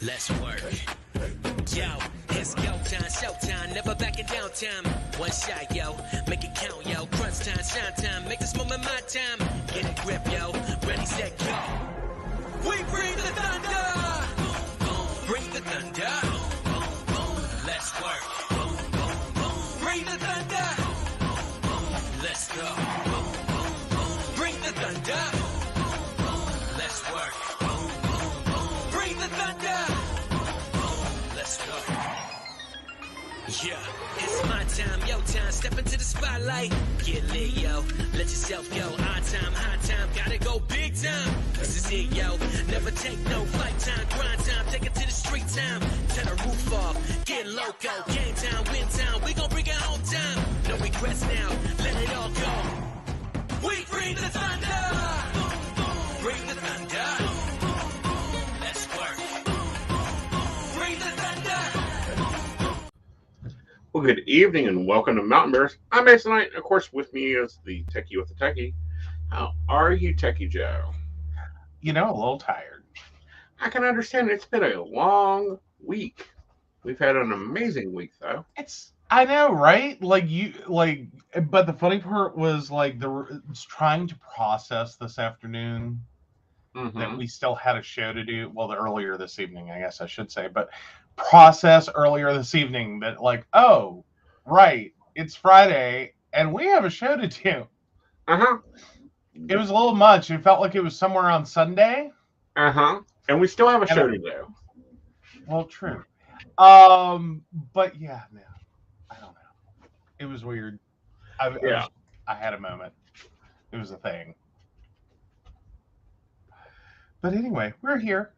Let's work. Yo, it's go time, showtime, never backing down time. One shot, yo, make it count, yo. Crunch time, shine time, make this moment my time. Get a grip, yo, ready, set, go. We bring the thunder. Bring the thunder. Let's work. Bring the thunder. Let's go. Bring the thunder. Let's work. Bring the thunder. Let's go. Yeah, it's my time, yo time. Step into the spotlight. Get lit, yo. Let yourself go. Our time, high time. Gotta go big time. This is it, yo. Never take no flight time. Grind time. Take it to the street time. Turn the roof off. Get loco. Game time, win time. We gon' bring it home time. No regrets now. Let it all go. We bring the thunder. Bring the thunder. Let's work. Bring the thunder. Well, good evening and welcome to Mountain Bears. I'm Aeson, and of course with me is the techie with the techie. How are you, Techie Joe? You know, a little tired. I can understand it's been a long week. We've had an amazing week, though. I know, right? But the funny part was it's trying to process this afternoon that we still had a show to do. Well, earlier this evening, I guess I should say, but process earlier this evening that oh, right, it's Friday and we have a show to do. It was a little much. It felt like it was somewhere on Sunday. And we still have a show to do. Well, true. But yeah, man, I don't know. It was weird. I had a moment. It was a thing. But anyway, we're here.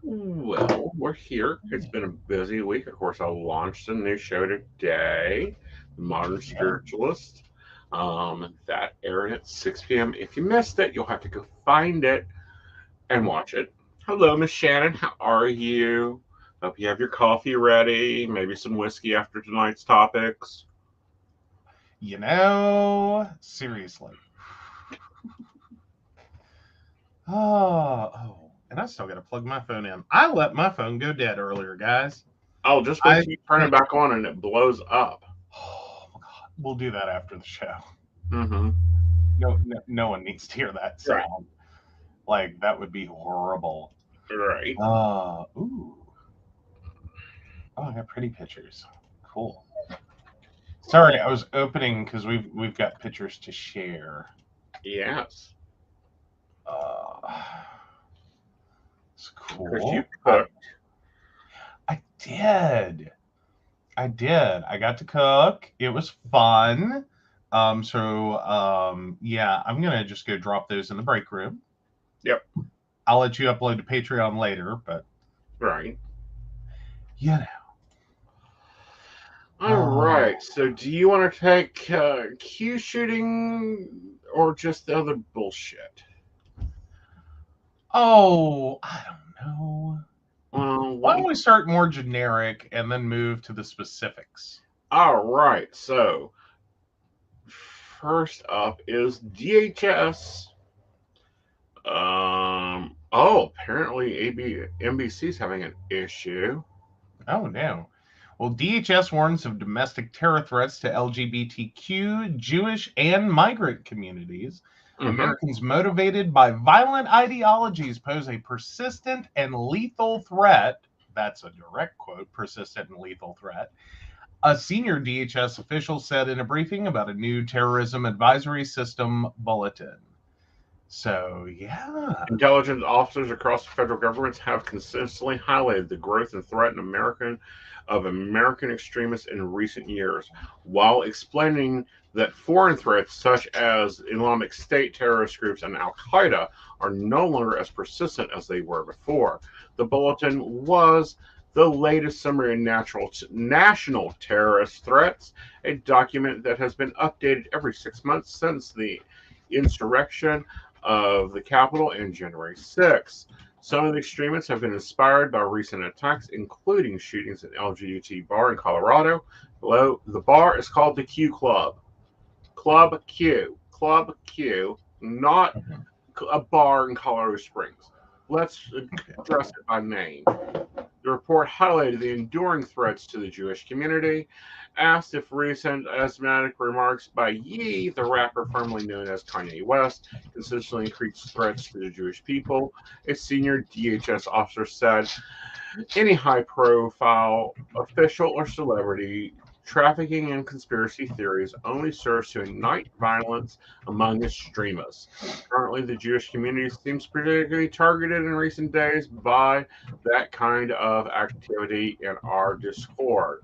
Well, we're here. It's been a busy week. Of course, I launched a new show today, The Modern Spiritualist. That aired at 6 p.m. If you missed it, you'll have to go find it and watch it. Hello, Miss Shannon. How are you? Hope you have your coffee ready, maybe some whiskey after tonight's topics. You know, seriously. Oh, and I still got to plug my phone in. I let my phone go dead earlier, guys. Oh, just wait till you turn it back on and it blows up. Oh, my God. We'll do that after the show. Mm-hmm. No one needs to hear that sound. Right. That would be horrible. Right. Ooh. Oh, I got pretty pictures. Cool. Sorry, I was opening because we've got pictures to share. Yes. It's cool. Because you cooked. I did. I got to cook. It was fun. Yeah, I'm gonna just go drop those in the break room. Yep. I'll let you upload to Patreon later, but right. You know. All right. So, do you want to take Q shooting or just the other bullshit? Oh, I don't know. Why don't we start more generic and then move to the specifics? All right. So, first up is DHS. Apparently NBC's having an issue. Oh, no. Well, DHS warns of domestic terror threats to LGBTQ, Jewish, and migrant communities. Americans motivated by violent ideologies pose a persistent and lethal threat. That's a direct quote, persistent and lethal threat. A senior DHS official said in a briefing about a new terrorism advisory system bulletin. So, yeah. Intelligence officers across the federal government have consistently highlighted the growth and threat in American extremists in recent years, while explaining that foreign threats such as Islamic State terrorist groups and Al-Qaeda are no longer as persistent as they were before. The bulletin was the latest summary of national terrorist threats, a document that has been updated every 6 months since the insurrection of the Capitol on January 6th. Some of the extremists have been inspired by recent attacks, including shootings at LGBT bar in Colorado. Below, the bar is called the Q Club. Club Q, not a bar in Colorado Springs. let's address it by name. The report highlighted the enduring threats to the Jewish community, asked if recent asthmatic remarks by Ye, the rapper formerly known as Kanye West, consistently increased threats to the Jewish people. A senior DHS officer said, any high-profile official or celebrity trafficking in conspiracy theories only serves to ignite violence among extremists. Currently, the Jewish community seems particularly targeted in recent days by that kind of activity in our discord.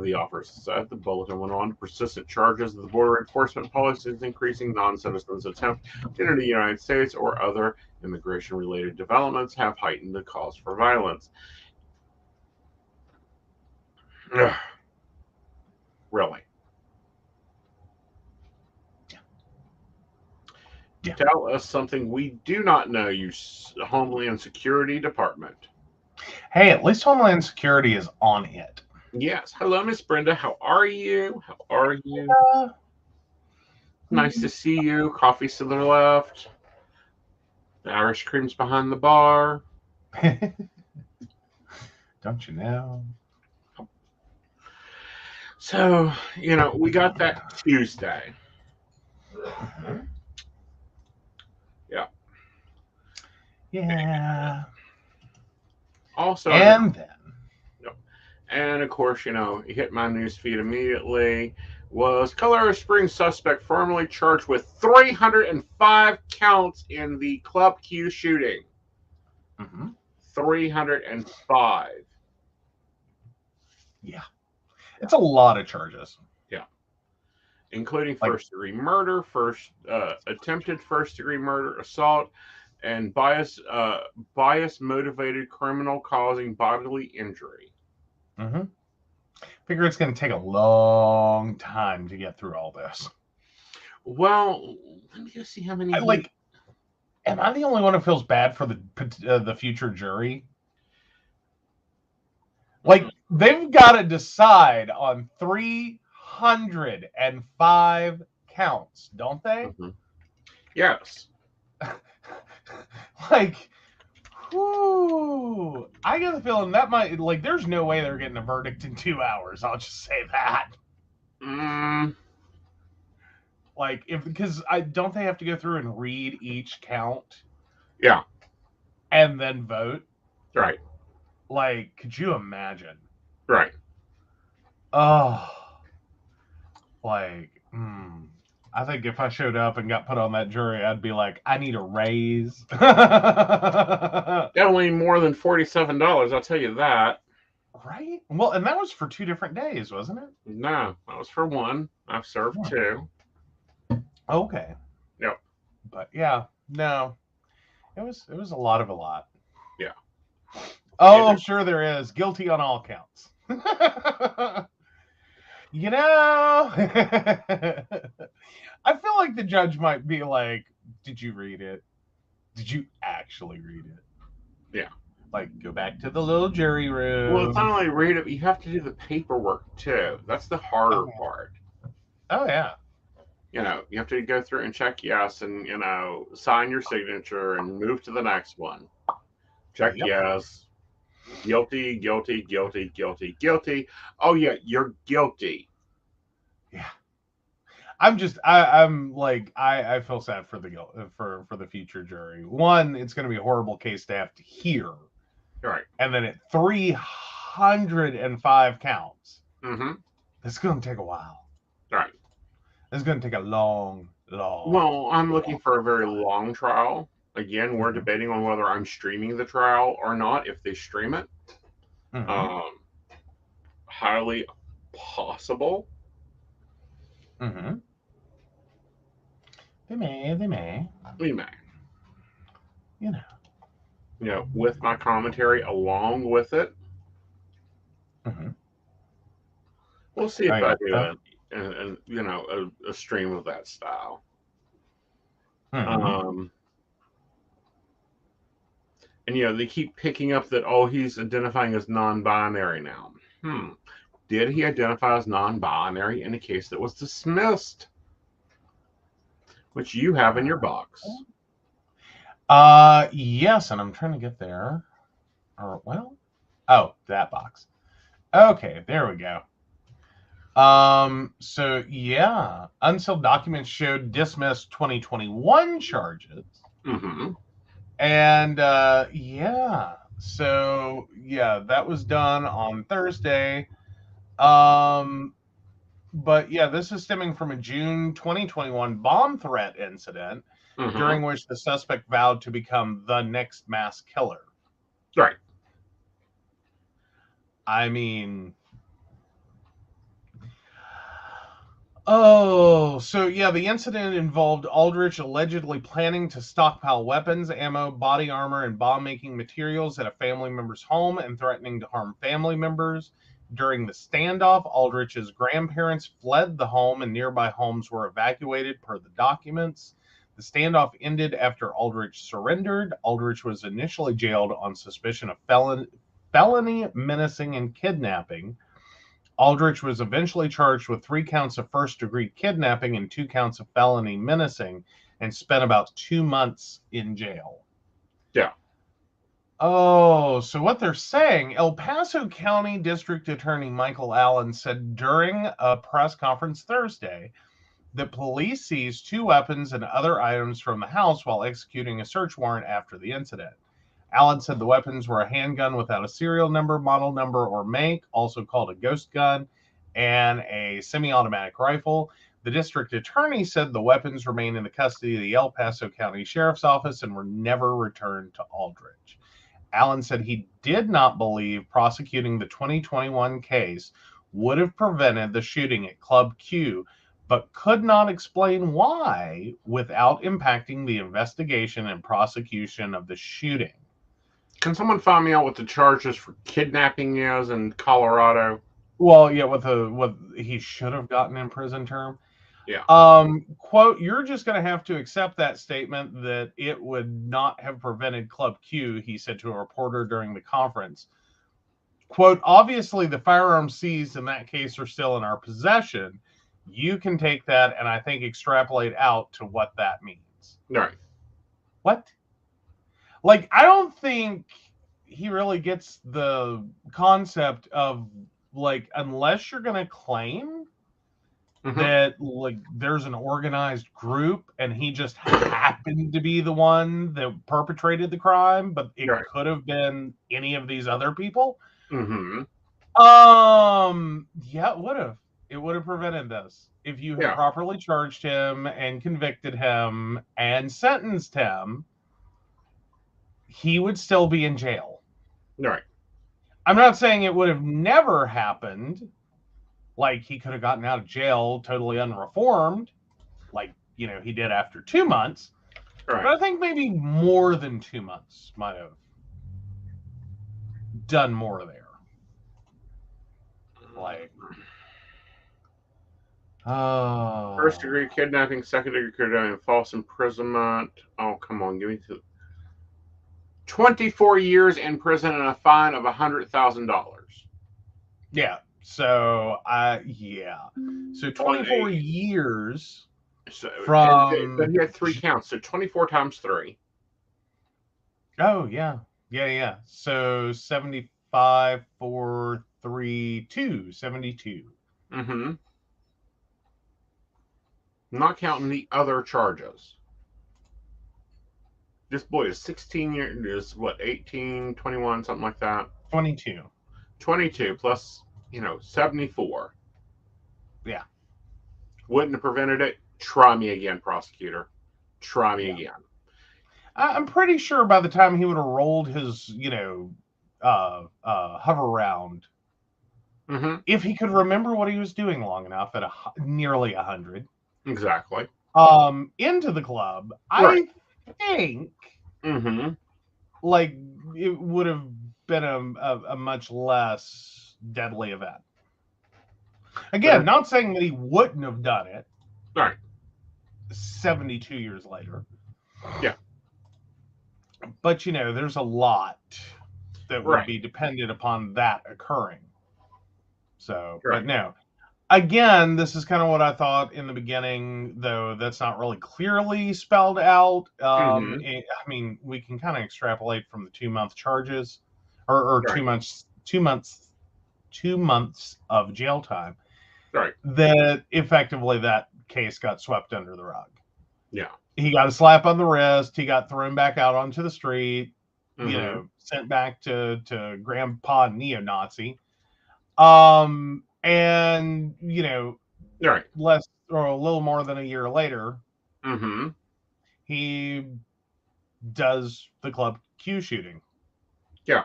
The officer said the bulletin went on. Persistent charges of the border enforcement policies increasing non-citizens' attempt to enter the United States or other immigration-related developments have heightened the cause for violence. Ugh. Really? Yeah. Tell us something we do not know, you Homeland Security Department. Hey, at least Homeland Security is on it. Yes. Hello, Miss Brenda. How are you? How are you? Nice to see you. Coffee's to the left. The Irish cream's behind the bar. Don't you know? So, we got that Tuesday. Yeah. Yeah. Also, and then. And of course, it hit my news feed immediately. Was Colorado Springs suspect formally charged with 305 counts in the Club Q shooting? 305. Yeah. It's a lot of charges. Yeah. Including first-degree murder, attempted first-degree murder, assault, and bias-motivated criminal causing bodily injury. Figure it's going to take a long time to get through all this. Well, let me just see how many. Am I the only one who feels bad for the future jury? They've got to decide on 305 counts, don't they? Yes. Whoo, I get the feeling that might, there's no way they're getting a verdict in 2 hours. I'll just say that. Because don't they have to go through and read each count? Yeah. And then vote? Right. Could you imagine? Right. Oh. I think if I showed up and got put on that jury, I'd be like, I need a raise. Definitely more than $47, I'll tell you that. Right? Well, and that was for 2 different days, wasn't it? No, that was for 1. I've served 2. Okay. Yep. But yeah, no. It was a lot of a lot. Yeah. Oh, sure there is. Guilty on all counts. I feel like the judge might be like, did you read it? Did you actually read it? Yeah. Go back to the little jury room. Well, it's not only read it, but you have to do the paperwork too. That's the harder part. Oh, yeah. You have to go through and check yes and, sign your signature and move to the next one. Check yes. Guilty, guilty, guilty, guilty, guilty. Oh, yeah, you're guilty. Yeah. I feel sad for the future jury. One, it's going to be a horrible case to have to hear. Right. And then at 305 counts. It's going to take a while. Right. It's going to take a long. Well, I'm looking for a very long trial. Again, we're debating on whether I'm streaming the trial or not. If they stream it, highly possible. They may. We may. With my commentary along with it. We'll see if I do a stream of that style. And they keep picking up that he's identifying as non-binary now. Did he identify as non-binary in a case that was dismissed, which you have in your box? Yes, and I'm trying to get there. Or, well, oh, that box. Okay, there we go. So yeah, unsealed documents showed dismissed 2021 charges. Mm-hmm. And yeah, so yeah, that was done on Thursday. But yeah, this is stemming from a June 2021 bomb threat incident during which the suspect vowed to become the next mass killer. Right. I mean, oh, so yeah, the incident involved Aldrich allegedly planning to stockpile weapons, ammo, body armor, and bomb-making materials at a family member's home and threatening to harm family members. During the standoff, Aldrich's grandparents fled the home and nearby homes were evacuated per the documents. The standoff ended after Aldrich surrendered. Aldrich was initially jailed on suspicion of felony menacing and kidnapping. Aldrich was eventually charged with 3 counts of first-degree kidnapping and 2 counts of felony menacing and spent about 2 months in jail. Yeah. Oh, so what they're saying, El Paso County District Attorney Michael Allen said during a press conference Thursday that police seized 2 weapons and other items from the house while executing a search warrant after the incident. Allen said the weapons were a handgun without a serial number, model number, or make, also called a ghost gun, and a semi-automatic rifle. The district attorney said the weapons remain in the custody of the El Paso County Sheriff's Office and were never returned to Aldrich. Allen said he did not believe prosecuting the 2021 case would have prevented the shooting at Club Q, but could not explain why without impacting the investigation and prosecution of the shooting. Can someone find me out what the charges for kidnapping is in Colorado? Well, yeah, what he should have gotten in prison term. Yeah. Quote, you're just going to have to accept that statement that it would not have prevented Club Q, he said to a reporter during the conference. Quote, obviously the firearms seized in that case are still in our possession. You can take that and I think extrapolate out to what that means. Right. What? Like, I don't think he really gets the concept of, like, unless you're going to claim that, like, there's an organized group and he just happened to be the one that perpetrated the crime, but it could have been any of these other people. Mm-hmm. Yeah, it would have prevented this if you had properly charged him and convicted him and sentenced him. He would still be in jail. Right. I'm not saying it would have never happened. Like, he could have gotten out of jail totally unreformed, like, you know, he did after 2 months. Right. But I think maybe more than 2 months might have done more there. Like, oh. First degree kidnapping, second degree kidnapping, false imprisonment. Oh, come on, give me 24 years in prison and a fine of $100,000. Yeah. So, So 24 years from... But you had 3 counts, so 24 times 3. Oh, yeah. Yeah. So 75 for 3, 72. Mm-hmm. Not counting the other charges. This boy is 16 years, what, 18, 21, something like that? 22. 22 plus, 74. Yeah. Wouldn't have prevented it. Try me again, prosecutor. Try me again. I'm pretty sure by the time he would have rolled his, hover round, if he could remember what he was doing long enough at nearly 100. Exactly. Into the club, right. I think, like, it would have been a much less deadly event. Again, not saying that he wouldn't have done it. Right. 72 years later. Yeah. But, there's a lot that would be dependent upon that occurring. So, but no. again, this is kind of what I thought in the beginning, though that's not really clearly spelled out. I mean, we can kind of extrapolate from the 2-month charges, or Right. 2 months of jail time. Right. That effectively that case got swept under the rug. Yeah. He got a slap on the wrist. He got thrown back out onto the street. Mm-hmm. You know, sent back to Grandpa neo-Nazi. And you know, Right. less or a little more than a year later, Mm-hmm. he does the Club Q shooting. Yeah.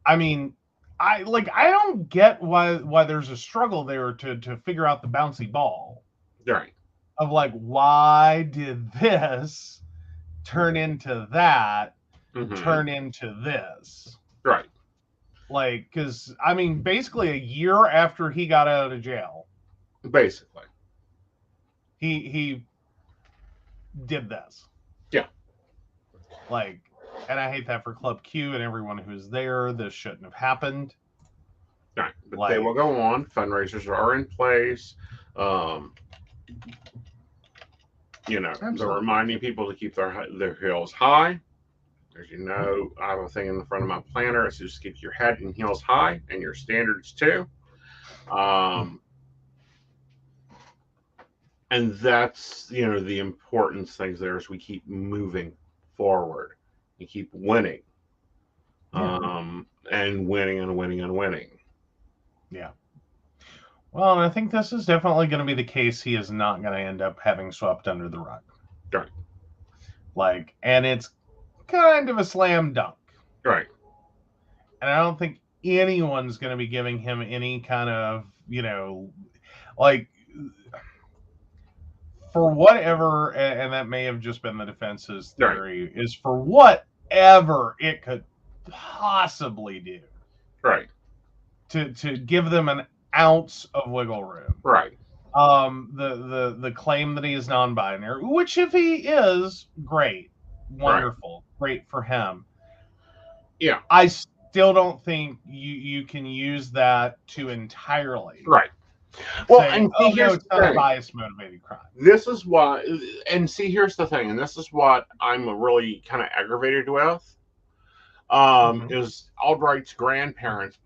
I mean, I don't get why there's a struggle there to figure out the bouncy ball. Right. Of like, why did this turn into that, turn into this? Right. Like, because, I mean, basically a year after he got out of jail. Basically. He did this. Yeah. Like, and I hate that for Club Q and everyone who's there. This shouldn't have happened. Right. But they will go on. Fundraisers are in place. You know, Absolutely. they're reminding people to keep their heels high. As you know, I have a thing in the front of my planner. It says keep your head and heels high and your standards too. And that's, you know, the important things there is we keep moving forward. We keep winning. Yeah. And winning and winning and winning. Yeah. Well, and I think this is definitely going to be the case. He is not going to end up having swept under the rug. Right. Like, and it's kind of a slam dunk. Right. And I don't think anyone's going to be giving him any kind of, you know, like, for whatever, and that may have just been the defense's theory, right, is for whatever it could possibly do. Right. To give them an ounce of wiggle room. Right. The claim that he is non-binary, which if he is, great, wonderful, great for him. Yeah. I still don't think you can use that to entirely. Right. Well, say, and see, here's it's not a bias motivated crime. This is why, and see, here's the thing, and this is what I'm really kind of aggravated with. Is Albright's grandparents,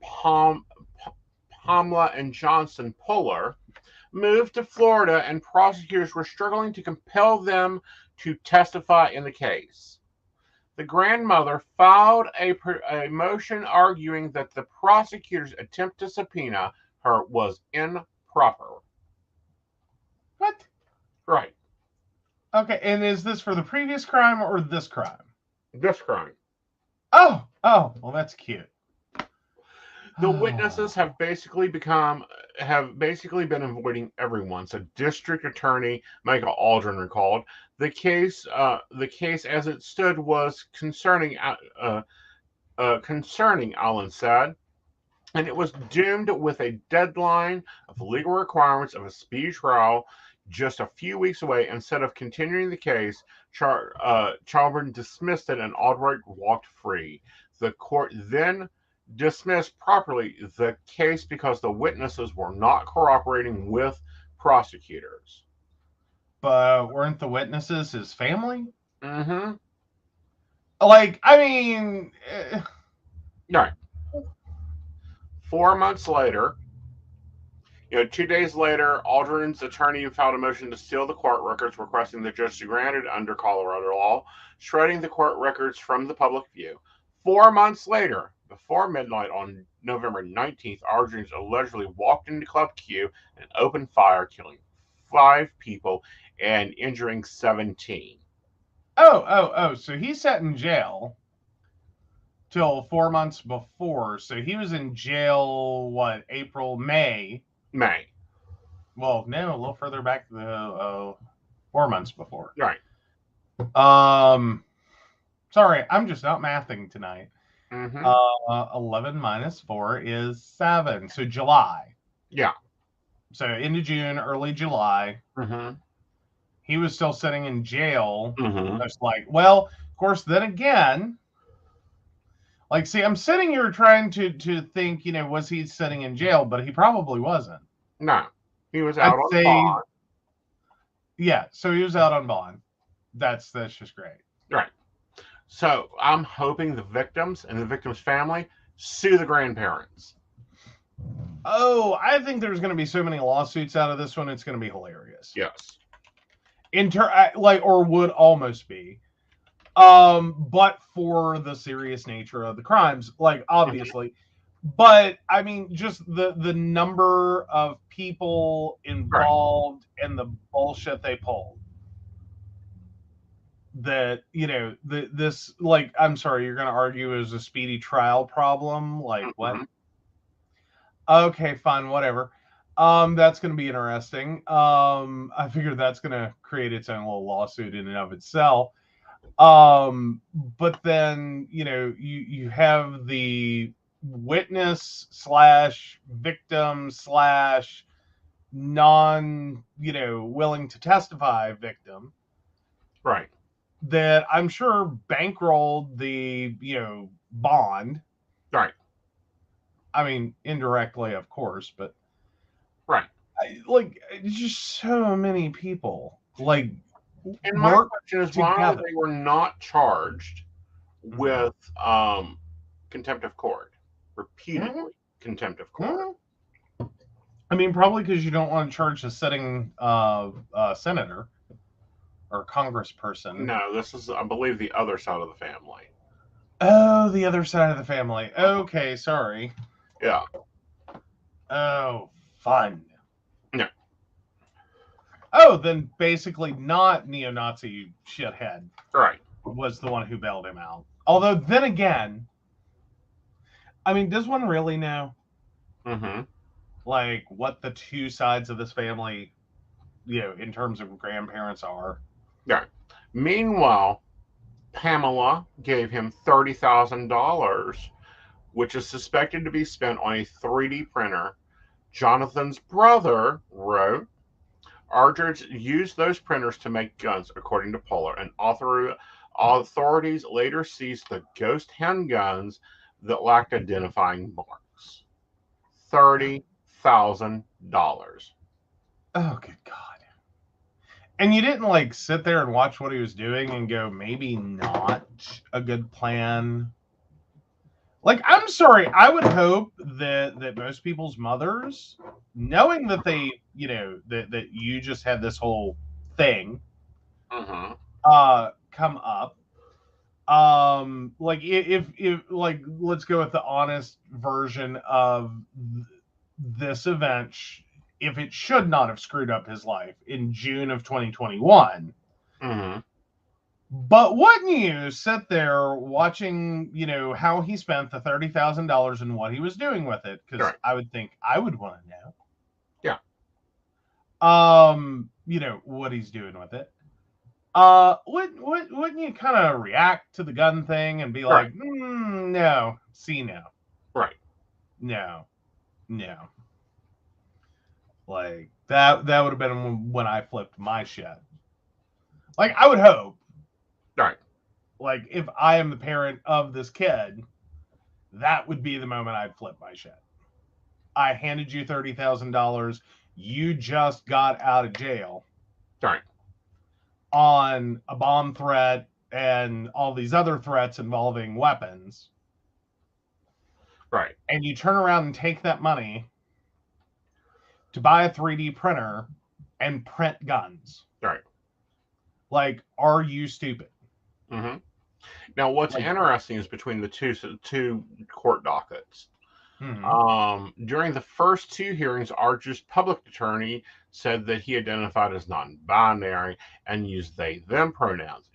Pamela and Johnson Puller, moved to Florida, and prosecutors were struggling to compel them to testify in the case. The grandmother filed a motion arguing that the prosecutor's attempt to subpoena her was improper. What? Right. Okay, and is this for the previous crime or this crime? This crime. Oh, well, that's cute. The witnesses have basically been avoiding everyone. So District Attorney Michael Aldrin recalled the case as it stood was concerning, Allen said, and it was doomed with a deadline of legal requirements of a speedy trial just a few weeks away. Instead of continuing the case, Chilburn dismissed it and Albright walked free. The court then dismissed properly the case because the witnesses were not cooperating with prosecutors. But weren't the witnesses his family? Mm-hmm. Like, I mean... Right. 4 months later, 2 days later, Aldrin's attorney filed a motion to seal the court records, requesting the judge to grant it under Colorado law, shredding the court records from the public view. 4 months later, before midnight on November 19th, Aldrin allegedly walked into Club Q and opened fire, killing 5 people and injuring 17. So he sat in jail till 4 months before. So he was in jail, April, May? May. Well, no, a little further back, 4 months before. Right. Sorry, I'm just not mathing tonight. 11 minus 4 is 7. So July. Yeah. So into June, early July. He was still sitting in jail. That's well, of course, then again, see, I'm sitting here trying to think, was he sitting in jail? But he probably wasn't. No. He was I'd out on say, bond. yeah. So he was out on bond. That's just great. Right. So I'm hoping the victims and the victim's family sue the grandparents. Oh, I think there's going to be so many lawsuits out of this one. It's going to be hilarious. Yes. Or would almost be. But for the serious nature of the crimes, like obviously. But I mean, just the number of people involved and the bullshit they pulled. That, you know, this, like, I'm sorry, you're going to argue is a speedy trial problem? Like, what? Okay, fine, whatever. That's going to be interesting. I figure that's going to create its own little lawsuit in and of itself. But then, you know, you have the witness slash victim slash non, you know, willing to testify victim. Right. That I'm sure bankrolled the, you know, bond. Right. I mean, indirectly, of course, but right. Like, just so many people. Like, and my question is, why they were not charged with contempt of court, repeatedly contempt of court? I mean, probably because you don't want to charge a sitting senator or congressperson. No, this is, I believe, the other side of the family. Oh, the other side of the family. Okay, sorry. Yeah. Oh, fun. No. Oh, then basically not neo-Nazi shithead. Right. Was the one who bailed him out. Although, then again, I mean, does one really know? Like, what the two sides of this family, you know, in terms of grandparents are? Yeah. Meanwhile, Pamela gave him $30,000, which is suspected to be spent on a 3D printer. Jonathan's brother wrote, Ardridge used those printers to make guns, according to Polar, and authorities later seized the ghost handguns that lacked identifying marks. $30,000. Oh, good God. And you didn't, like, sit there and watch what he was doing and go, maybe not a good plan? Like, I'm sorry, I would hope that most people's mothers, knowing that they, you know, that you just had this whole thing come up, like, if like, let's go with the honest version of this event, if it should not have screwed up his life in June of 2021. But wouldn't you sit there watching, you know, how he spent the $30,000 and what he was doing with it? Because I would think I would want to know. Yeah. You know, what he's doing with it. Wouldn't you kind of react to the gun thing and be like, no, see, no. Right. No. Like, that would have been when I flipped my shit. Like, I would hope. Right. Like, if I am the parent of this kid, that would be the moment I'd flip my shit. I handed you $30,000. You just got out of jail. Right. On a bomb threat and all these other threats involving weapons. Right. And you turn around and take that money to buy a 3D printer and print guns. Right. Like, are you stupid? Now, what's interesting is between the two court dockets. During the first two hearings, Ardridge's public attorney said that he identified as non-binary and used they/them pronouns.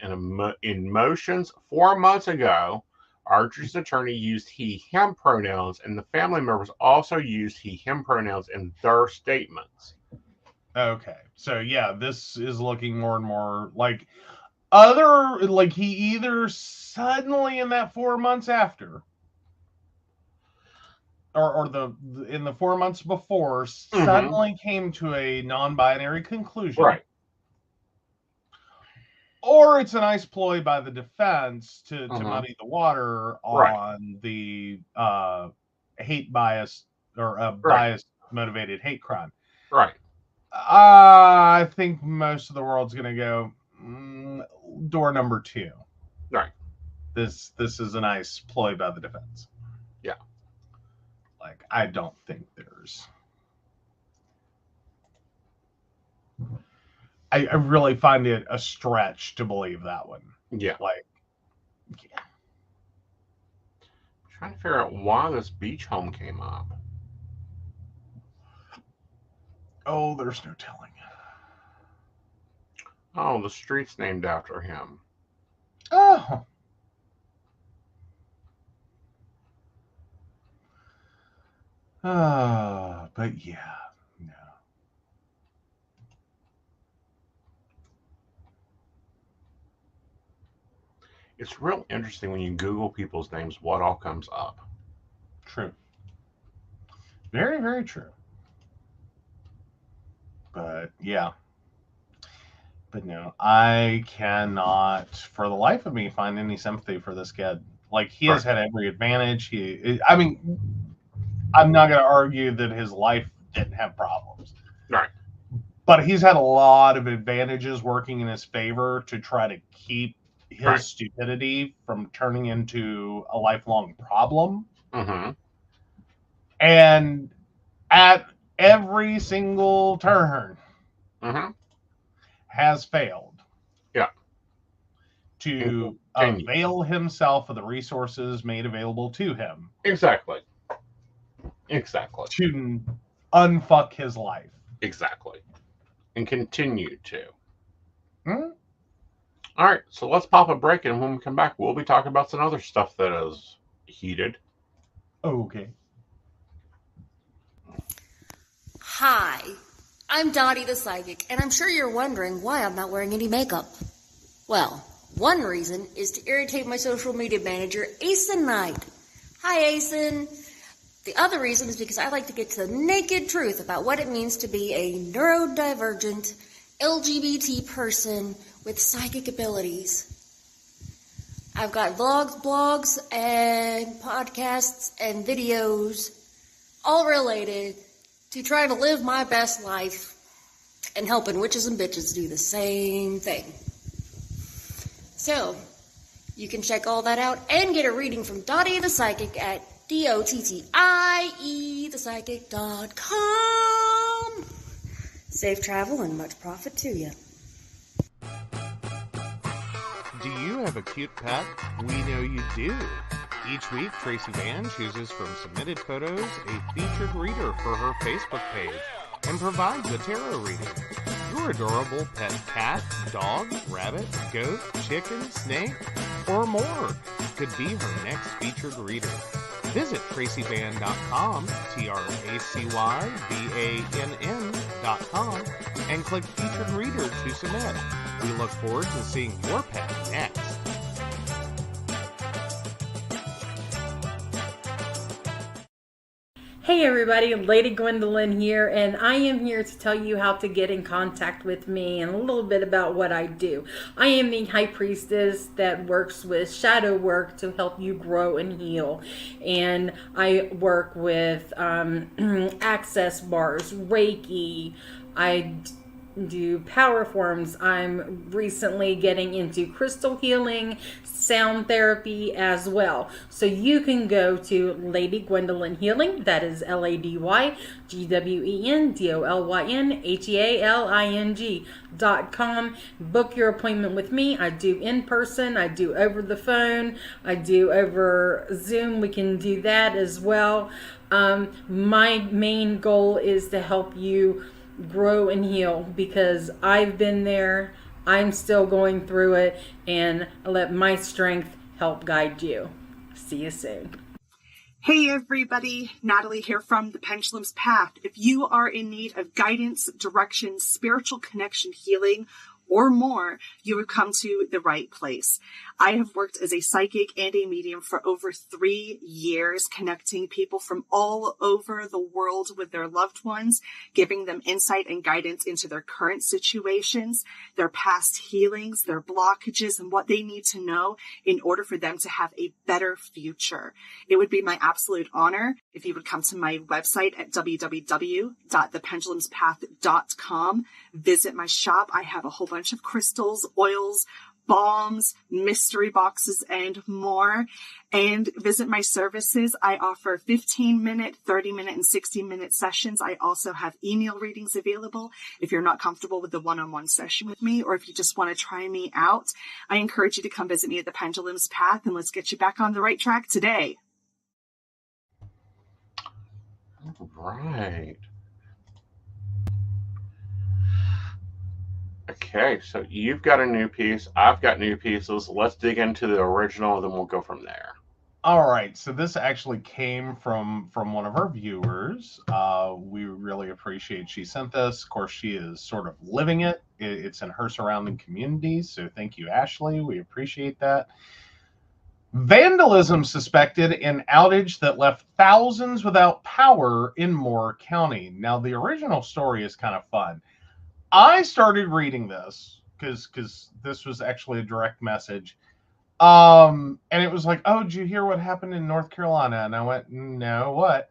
In motions 4 months ago, Ardridge's attorney used he/him pronouns, and the family members also used he/him pronouns in their statements. Okay, so yeah, this is looking more and more like he either suddenly in that 4 months after, or in the 4 months before, suddenly came to a non-binary conclusion. Right. Or it's a nice ploy by the defense to muddy the water on the hate bias or bias motivated hate crime. Right. I think most of the world's going to go door number 2. Right. This is a nice ploy by the defense. Yeah. Like, I don't think there's... I really find it a stretch to believe that one. Yeah. Like, yeah. I'm trying to figure out why this beach home came up. Oh, there's no telling. Oh, the street's named after him. Oh. But yeah, no. It's real interesting when you Google people's names, what all comes up. True. Very, very true. But yeah. But no, I cannot, for the life of me, find any sympathy for this kid. Like, he has had every advantage. I mean, I'm not going to argue that his life didn't have problems. Right. But he's had a lot of advantages working in his favor to try to keep his stupidity from turning into a lifelong problem. Mm-hmm. And at every single turn, has failed. Yeah. To avail himself of the resources made available to him. Exactly. To unfuck his life. Exactly. And continue to. Hmm? All right, so let's pop a break, and when we come back, we'll be talking about some other stuff that is heated. Okay. Hi, I'm Dottie the Psychic, and I'm sure you're wondering why I'm not wearing any makeup. Well, one reason is to irritate my social media manager, Aeson Knight. Hi, Aeson. The other reason is because I like to get to the naked truth about what it means to be a neurodivergent LGBT person with psychic abilities. I've got vlogs, blogs, and podcasts and videos all related to trying to live my best life and helping witches and bitches do the same thing. So, you can check all that out and get a reading from Dottie the Psychic at DOTTIEthepsychic.com. Safe travel and much profit to you. Do you have a cute pet? We know you do. Each week, Tracy Vann chooses from submitted photos a featured reader for her Facebook page and provides a tarot reading. Your adorable pet cat, dog, rabbit, goat, chicken, snake, or more could be her next featured reader. Visit TracyVann.com, TracyVann.com, and click Featured Reader to submit. We look forward to seeing your pet next. Hey everybody, Lady Gwendolyn here, and I am here to tell you how to get in contact with me and a little bit about what I do. I am the High Priestess that works with shadow work to help you grow and heal. And I work with access bars, Reiki, I do power forms. I'm recently getting into crystal healing, sound therapy as well. So you can go to Lady Gwendolyn Healing, that is LadyGwendolynHealing.com. Book your appointment with me. I do in person, I do over the phone, I do over Zoom. We can do that as well. My main goal is to help you grow and heal, because I've been there, I'm still going through it, and I let my strength help guide you. See you soon. Hey everybody, Natalie here from The Pendulum's Path. If you are in need of guidance, direction, spiritual connection, healing, or more, you have come to the right place. I have worked as a psychic and a medium for over 3 years, connecting people from all over the world with their loved ones, giving them insight and guidance into their current situations, their past healings, their blockages, and what they need to know in order for them to have a better future. It would be my absolute honor if you would come to my website at www.thependulumspath.com. Visit my shop. I have a whole bunch of crystals, oils, balms, mystery boxes, and more. And visit my services. I offer 15-minute, 30-minute, and 60-minute sessions. I also have email readings available if you're not comfortable with the one-on-one session with me, or if you just want to try me out. I encourage you to come visit me at the Pendulum's Path, and let's get you back on the right track today. Right. Okay, so you've got a new piece. I've got new pieces. Let's dig into the original, and then we'll go from there. All right, so this actually came from one of our viewers. We really appreciate she sent this. Of course, she is sort of living it. It's in her surrounding community, so thank you, Ashley. We appreciate that. Vandalism suspected in outage that left thousands without power in Moore County. Now, the original story is kind of fun. I started reading this because this was actually a direct message. And it was like, oh, did you hear what happened in North Carolina? And I went, no, what?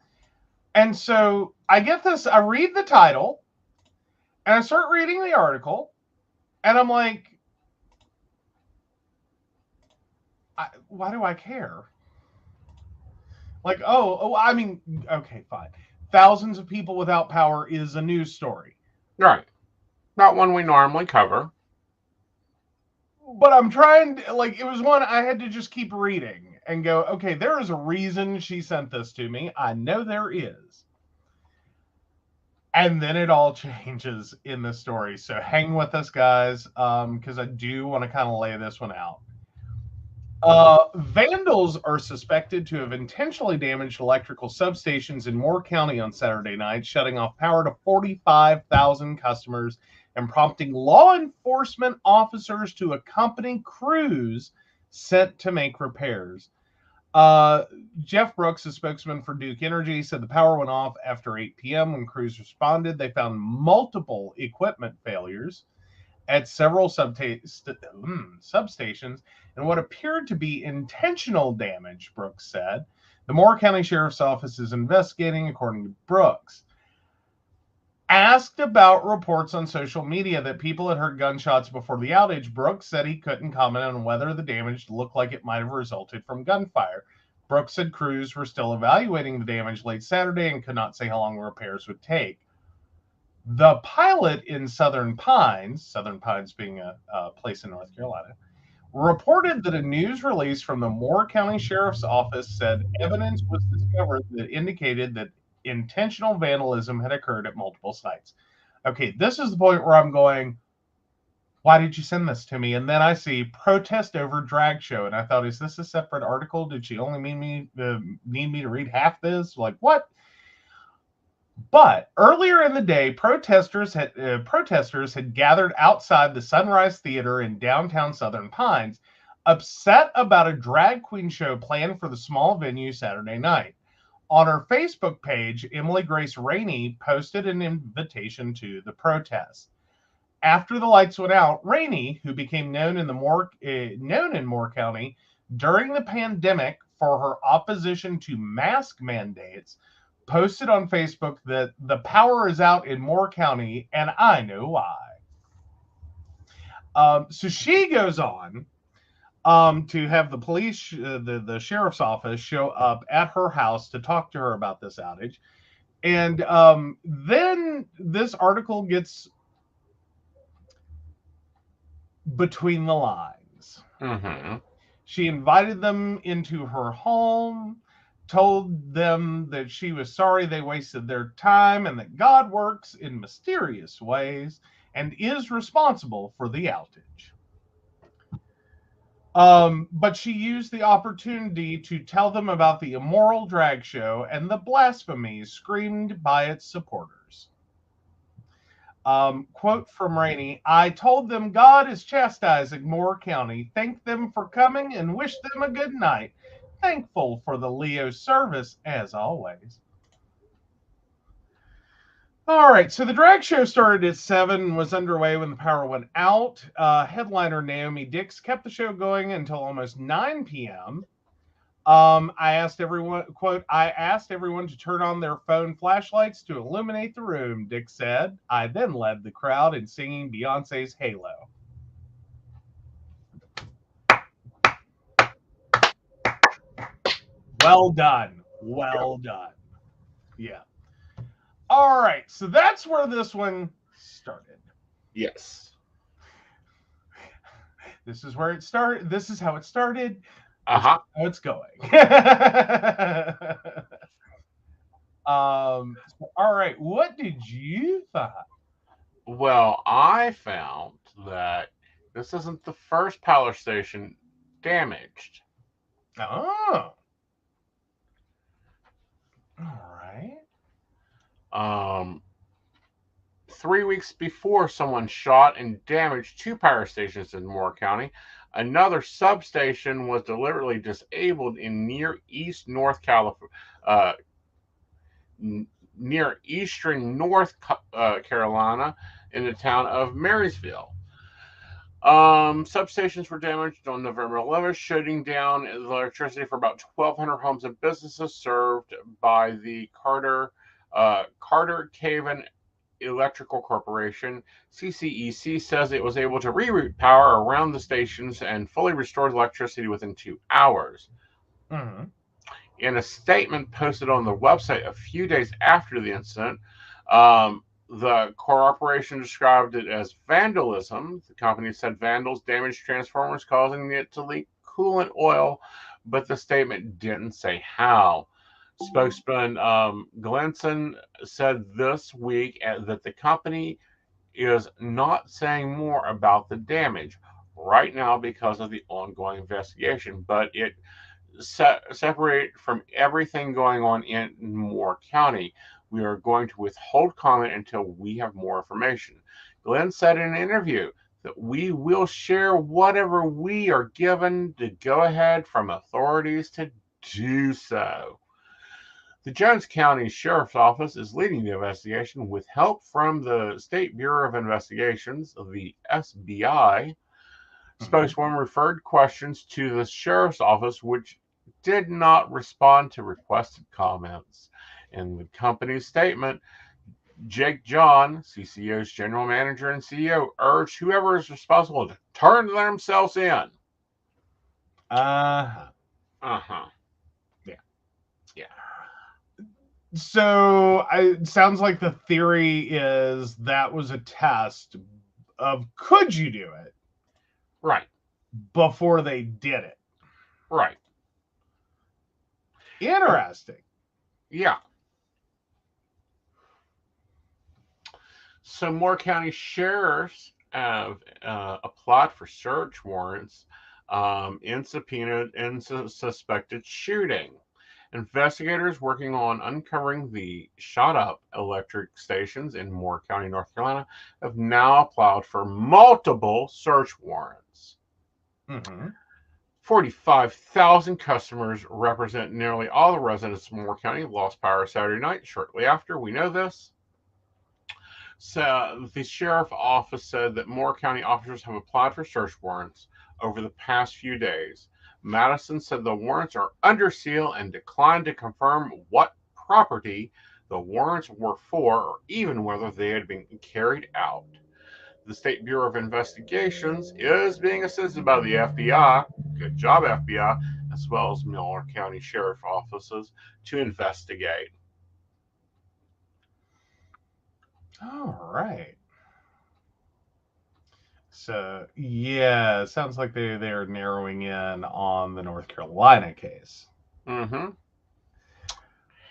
And so I get this, I read the title, and I start reading the article, and I'm like, why do I care? Like, I mean, okay, fine. Thousands of people without power is a news story. Right. Not one we normally cover. But I'm trying to, like, it was one I had to just keep reading and go, okay, there is a reason she sent this to me. I know there is. And then it all changes in the story. So hang with us, guys, because I do want to kind of lay this one out. Vandals are suspected to have intentionally damaged electrical substations in Moore County on Saturday night, shutting off power to 45,000 customers and prompting law enforcement officers to accompany crews sent to make repairs. Jeff Brooks, a spokesman for Duke Energy, said the power went off after 8 p.m. When crews responded, they found multiple equipment failures at several substations and what appeared to be intentional damage, Brooks said. The Moore County Sheriff's Office is investigating, according to Brooks. Asked about reports on social media that people had heard gunshots before the outage, Brooks said he couldn't comment on whether the damage looked like it might have resulted from gunfire. Brooks said crews were still evaluating the damage late Saturday and could not say how long repairs would take. The pilot in Southern Pines being a place in North Carolina, reported that a news release from the Moore County Sheriff's Office said evidence was discovered that indicated that intentional vandalism had occurred at multiple sites. Okay, this is the point where I'm going, why did you send this to me? And then I see protest over drag show, and I thought, is this a separate article? Did she only need me to read half this? Like, what? But earlier in the day, protesters had gathered outside the Sunrise Theater in downtown Southern Pines, upset about a drag queen show planned for the small venue Saturday night. On her Facebook page, Emily Grace Rainey posted an invitation to the protest. After the lights went out, Rainey, who became known in Moore County during the pandemic for her opposition to mask mandates, posted on Facebook that the power is out in Moore County, and I know why. So she goes on to have the police, the sheriff's office, show up at her house to talk to her about this outage. And then this article gets between the lines. Mm-hmm. She invited them into her home, told them that she was sorry they wasted their time and that God works in mysterious ways and is responsible for the outage. But she used the opportunity to tell them about the immoral drag show and the blasphemies screamed by its supporters. Quote from Rainey: I told them God is chastising Moore County. Thank them for coming and wish them a good night. Thankful for the Leo service, as always. All right, so the drag show started at 7 and was underway when the power went out. Headliner Naomi Dix kept the show going until almost 9 p.m. I asked everyone, quote, I asked everyone to turn on their phone flashlights to illuminate the room, Dix said. I then led the crowd in singing Beyonce's Halo. Well done. Well done. Yeah. All right, so that's where this one started. Yes. This is where it started. This is how it started. Uh-huh. How it's going. All right, what did you thought? Well, I found that this isn't the first power station damaged. Oh. All right. 3 weeks before, someone shot and damaged 2 power stations in Moore County. Another substation was deliberately disabled in near eastern North Carolina in the town of Marysville. Substations were damaged on November 11th, shutting down electricity for about 1,200 homes and businesses served by the Carter Caven Electrical Corporation. CCEC says it was able to reroute power around the stations and fully restored electricity within 2 hours. Mm-hmm. In a statement posted on the website a few days after the incident, the corporation described it as vandalism. The company said vandals damaged transformers, causing it to leak coolant oil, but the statement didn't say how. Spokesman Glenson said this week that the company is not saying more about the damage right now because of the ongoing investigation, but it separate from everything going on in Moore County. We are going to withhold comment until we have more information. Glenn said in an interview that we will share whatever we are given the go-ahead from authorities to do so. The Jones County Sheriff's Office is leading the investigation with help from the State Bureau of Investigations, the SBI. Spokeswoman referred questions to the Sheriff's Office, which did not respond to requested comments. In the company's statement, Jake John, CCO's general manager and CEO, urged whoever is responsible to turn themselves in. Uh-huh. Uh-huh. Yeah. So it sounds like the theory is that was a test of could you do it? Right. Before they did it. Right. Interesting. Yeah. So Moore County sheriffs have applied for search warrants in subpoenaed and suspected shooting. Investigators working on uncovering the shot-up electric stations in Moore County, North Carolina, have now applied for multiple search warrants. Mm-hmm. 45,000 customers represent nearly all the residents of Moore County lost power Saturday night. Shortly after, we know this. So the sheriff's office said that Moore County officers have applied for search warrants over the past few days. Madison said the warrants are under seal and declined to confirm what property the warrants were for or even whether they had been carried out. The State Bureau of Investigations is being assisted by the FBI, good job FBI, as well as Moore County Sheriff offices to investigate. All right. So, yeah, it sounds like they're narrowing in on the North Carolina case. Mm-hmm.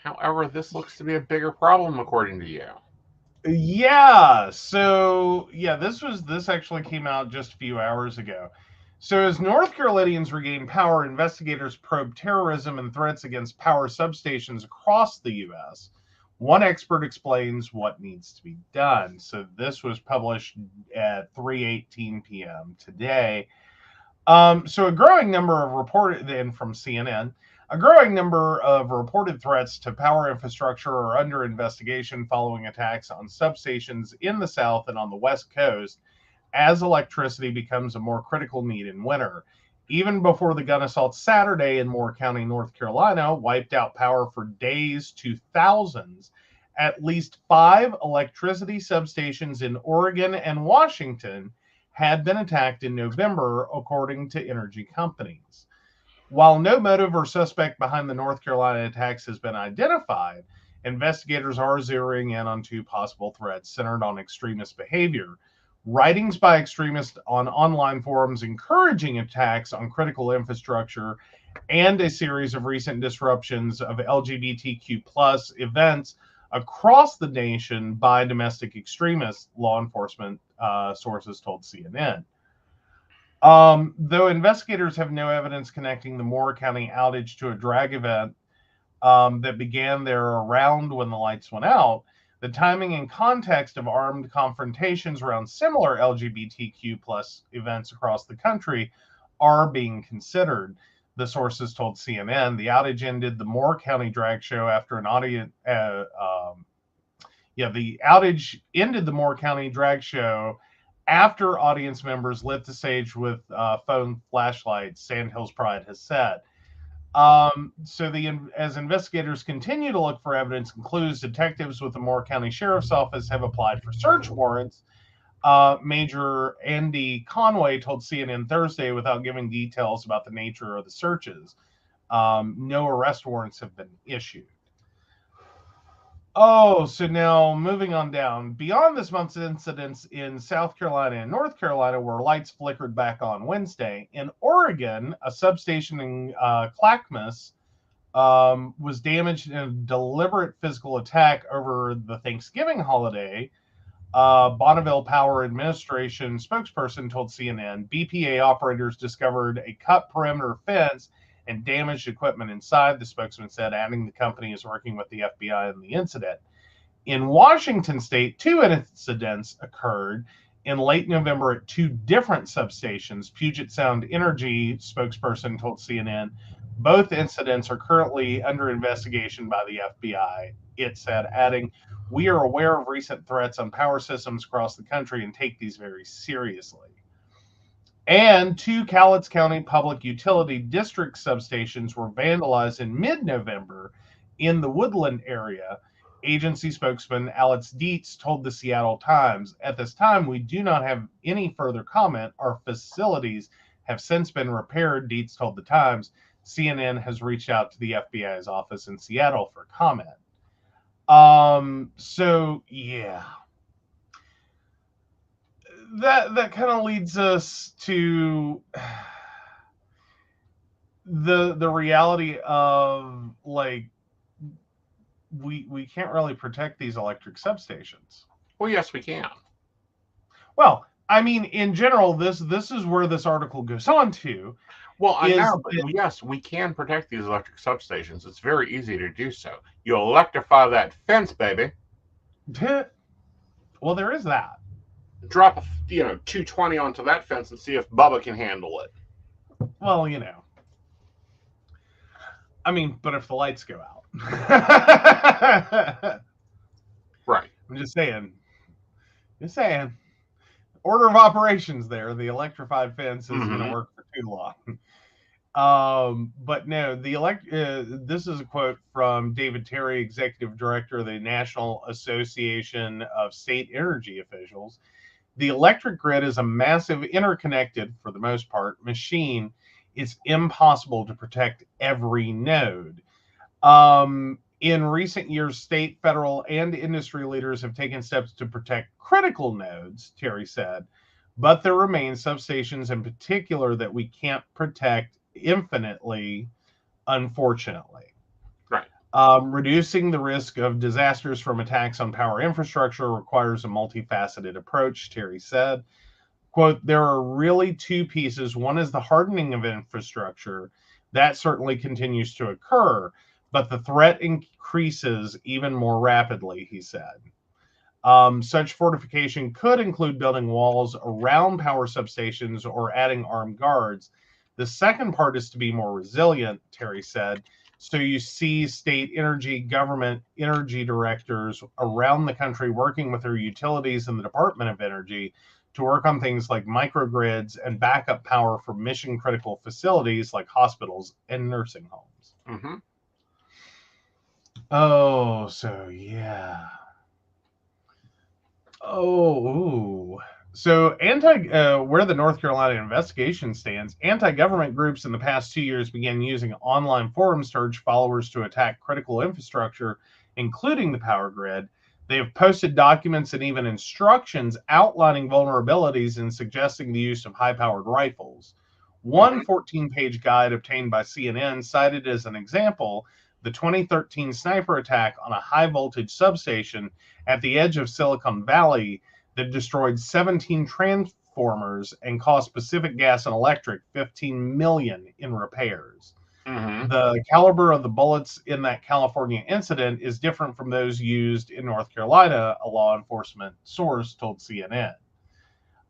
However, this looks to be a bigger problem, according to you. Yeah. So, yeah, this actually came out just a few hours ago. So, as North Carolinians regain power, investigators probe terrorism and threats against power substations across the U.S. One expert explains what needs to be done. So this was published at 3:18 p.m. today. So a growing number of reported, and from CNN, a growing number of reported threats to power infrastructure are under investigation following attacks on substations in the South and on the West Coast as electricity becomes a more critical need in winter. Even before the gun assault Saturday in Moore County, North Carolina, wiped out power for days to thousands, at least 5 electricity substations in Oregon and Washington had been attacked in November, according to energy companies. While no motive or suspect behind the North Carolina attacks has been identified, investigators are zeroing in on 2 possible threats centered on extremist behavior. Writings by extremists on online forums encouraging attacks on critical infrastructure, and a series of recent disruptions of LGBTQ plus events across the nation by domestic extremists, law enforcement sources told CNN. Though investigators have no evidence connecting the Moore County outage to a drag event that began there around when the lights went out, the timing and context of armed confrontations around similar LGBTQ plus events across the country are being considered. The sources told CNN the outage ended the Moore County drag show after an audience. The outage ended the Moore County drag show after audience members lit the stage with phone flashlights. Sandhills Pride has said. As investigators continue to look for evidence and clues, detectives with the Moore County Sheriff's Office have applied for search warrants. Major Andy Conway told CNN Thursday without giving details about the nature of the searches. No arrest warrants have been issued. So now moving on down. Beyond this month's incidents in South Carolina and North Carolina, where lights flickered back on Wednesday, in Oregon, a substation in Clackamas was damaged in a deliberate physical attack over the Thanksgiving holiday. Bonneville Power Administration spokesperson told CNN BPA operators discovered a cut perimeter fence and damaged equipment inside, the spokesman said, adding the company is working with the FBI in the incident. In Washington state, 2 incidents occurred in late November at 2 different substations. Puget Sound Energy spokesperson told CNN both incidents are currently under investigation by the FBI, it said, adding, we are aware of recent threats on power systems across the country and take these very seriously. And 2 Cowlitz County Public Utility District substations were vandalized in mid-November in the Woodland area. Agency spokesman Alex Dietz told the Seattle Times, at this time, we do not have any further comment. Our facilities have since been repaired, Dietz told the Times. CNN has reached out to the FBI's office in Seattle for comment. That kind of leads us to the reality of, like, we can't really protect these electric substations. Well, yes, we can. Well, I mean, in general, this is where this article goes on to. Well, I know, but yes, we can protect these electric substations. It's very easy to do so. You electrify that fence, baby. Well, there is that. Drop 220 onto that fence and see if Bubba can handle it. Well, I mean, but if the lights go out. Right. I'm just saying. Order of operations there. The electrified fence is going to work for too long. But no, this is a quote from David Terry, Executive Director of the National Association of State Energy Officials. The electric grid is a massive, interconnected, for the most part, machine. It's impossible to protect every node. In recent years, state, federal, and industry leaders have taken steps to protect critical nodes, Terry said, but there remain substations in particular that we can't protect infinitely, unfortunately. Right. Reducing the risk of disasters from attacks on power infrastructure requires a multifaceted approach, Terry said. Quote, there are really 2 pieces. One is the hardening of infrastructure. That certainly continues to occur. but the threat increases even more rapidly, he said. Such fortification could include building walls around power substations or adding armed guards. The second part is to be more resilient, Terry said. So you see state government energy directors around the country working with their utilities and the Department of Energy to work on things like microgrids and backup power for mission critical facilities like hospitals and nursing homes. Mm-hmm. Oh, so yeah. Oh, so where the North Carolina investigation stands, anti-government groups in the past 2 years began using online forums to urge followers to attack critical infrastructure, including the power grid. They have posted documents and even instructions outlining vulnerabilities and suggesting the use of high-powered rifles. One 14-page guide obtained by CNN cited as an example the 2013 sniper attack on a high-voltage substation at the edge of Silicon Valley that destroyed 17 transformers and cost Pacific Gas and Electric $15 million in repairs. Mm-hmm. The caliber of the bullets in that California incident is different from those used in North Carolina, a law enforcement source told CNN.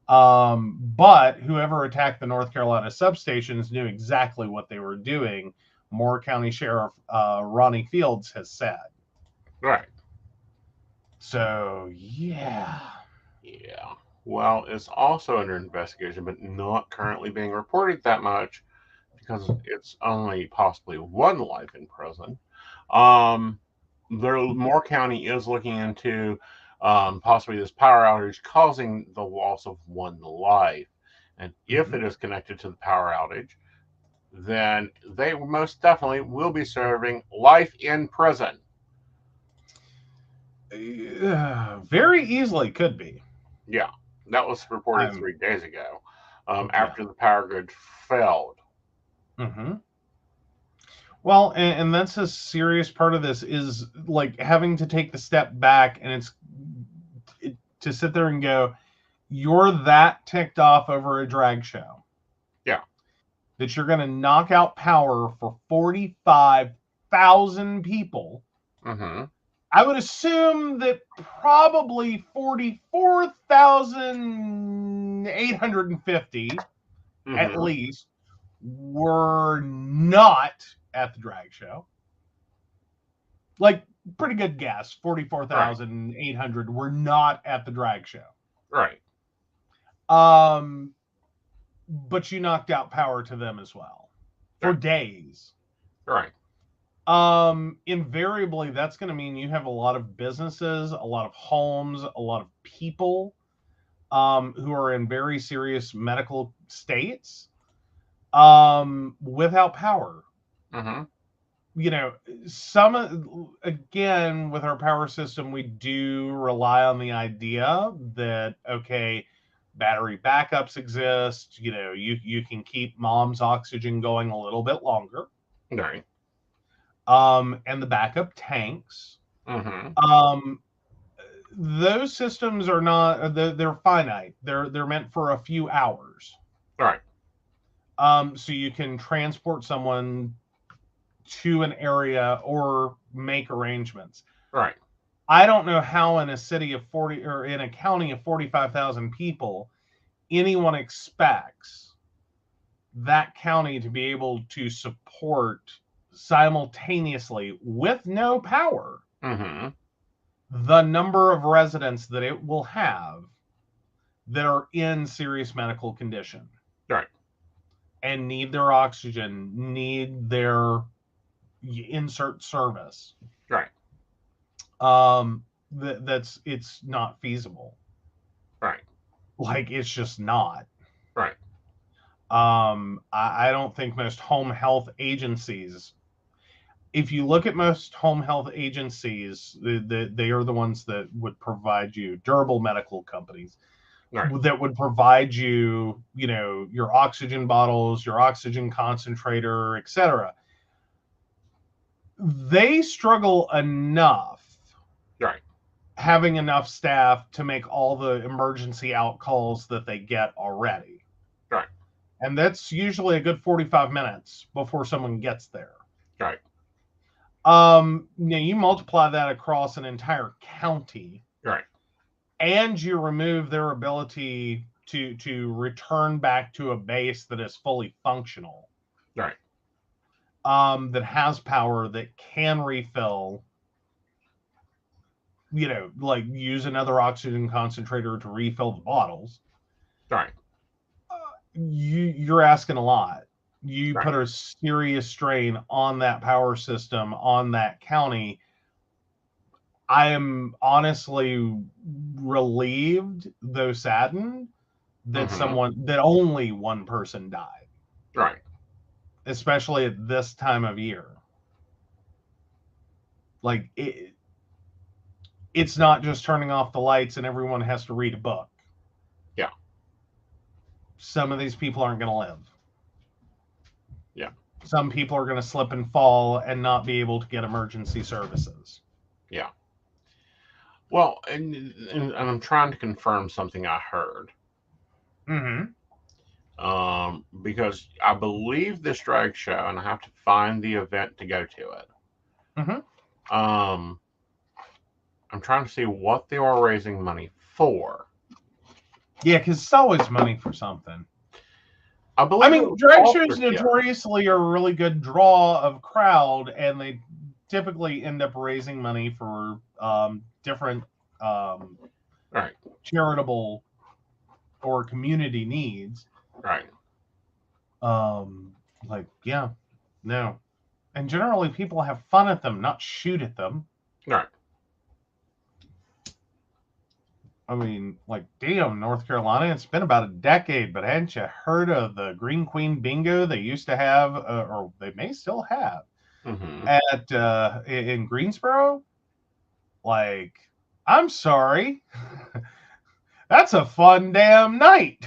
But whoever attacked the North Carolina substations knew exactly what they were doing, Moore County Sheriff Ronnie Fields has said. Right. So, yeah. Yeah. Well, it's also under investigation, but not currently being reported that much because it's only possibly one life in prison. Moore County is looking into possibly this power outage causing the loss of one life. And if it is connected to the power outage, then they most definitely will be serving life in prison. Very easily could be. Yeah, that was reported 3 days ago after the power grid failed. Mm-hmm. Well, and that's a serious part of this is like having to take the step back and to sit there and go, you're that ticked off over a drag show. Yeah. That you're going to knock out power for 45,000 people. Mm-hmm. I would assume that probably 44,850 at least were not at the drag show. Like, pretty good guess. 44,800 were not at the drag show. Right. But you knocked out power to them as well for days. Right. Invariably, that's going to mean you have a lot of businesses, a lot of homes, a lot of people who are in very serious medical states without power. Mm-hmm. You know, again, with our power system, we do rely on the idea that, okay, battery backups exist. You know, you can keep mom's oxygen going a little bit longer. Right. And the backup tanks. Mm-hmm. Those systems are not, they're finite. They're meant for a few hours. Right. So you can transport someone to an area or make arrangements. Right. I don't know how in a city of 40 or in a county of 45,000 people, anyone expects that county to be able to support simultaneously with no power the number of residents that it will have that are in serious medical condition. Right. And need their oxygen, need their insert service. Right. It's not feasible. Right. Like, it's just not. Right. I don't think most home health agencies, if you look at most home health agencies, they are the ones that would provide you, durable medical companies, that would provide you, you know, your oxygen bottles, your oxygen concentrator, etc. They struggle enough having enough staff to make all the emergency out calls that they get already. Right. And that's usually a good 45 minutes before someone gets there. Right. You multiply that across an entire county, Right. and you remove their ability to return back to a base that is fully functional. Right. That has power, that can refill, like use another oxygen concentrator to refill the bottles. Right. You're asking a lot. You Right. put a serious strain on that power system, on that county. I am honestly relieved, though saddened, that that only one person died. Right. Especially at this time of year. Like, it's not just turning off the lights and everyone has to read a book. Yeah. Some of these people aren't going to live. Yeah. Some people are going to slip and fall and not be able to get emergency services. Yeah. Well, and I'm trying to confirm something I heard. Because I believe this drag show, and I have to find the event to go to it. I'm trying to see what they are raising money for. Yeah, because it's always money for something. I mean, drag shows notoriously are a really good draw of crowd, and they typically end up raising money for different right. charitable or community needs. Right. No. And generally people have fun at them, not shoot at them. Right. I mean, like, damn, North Carolina, it's been about a decade, but hadn't you heard of the Green Queen Bingo they used to have, or they may still have, at in Greensboro? Like, I'm sorry. That's a fun damn night.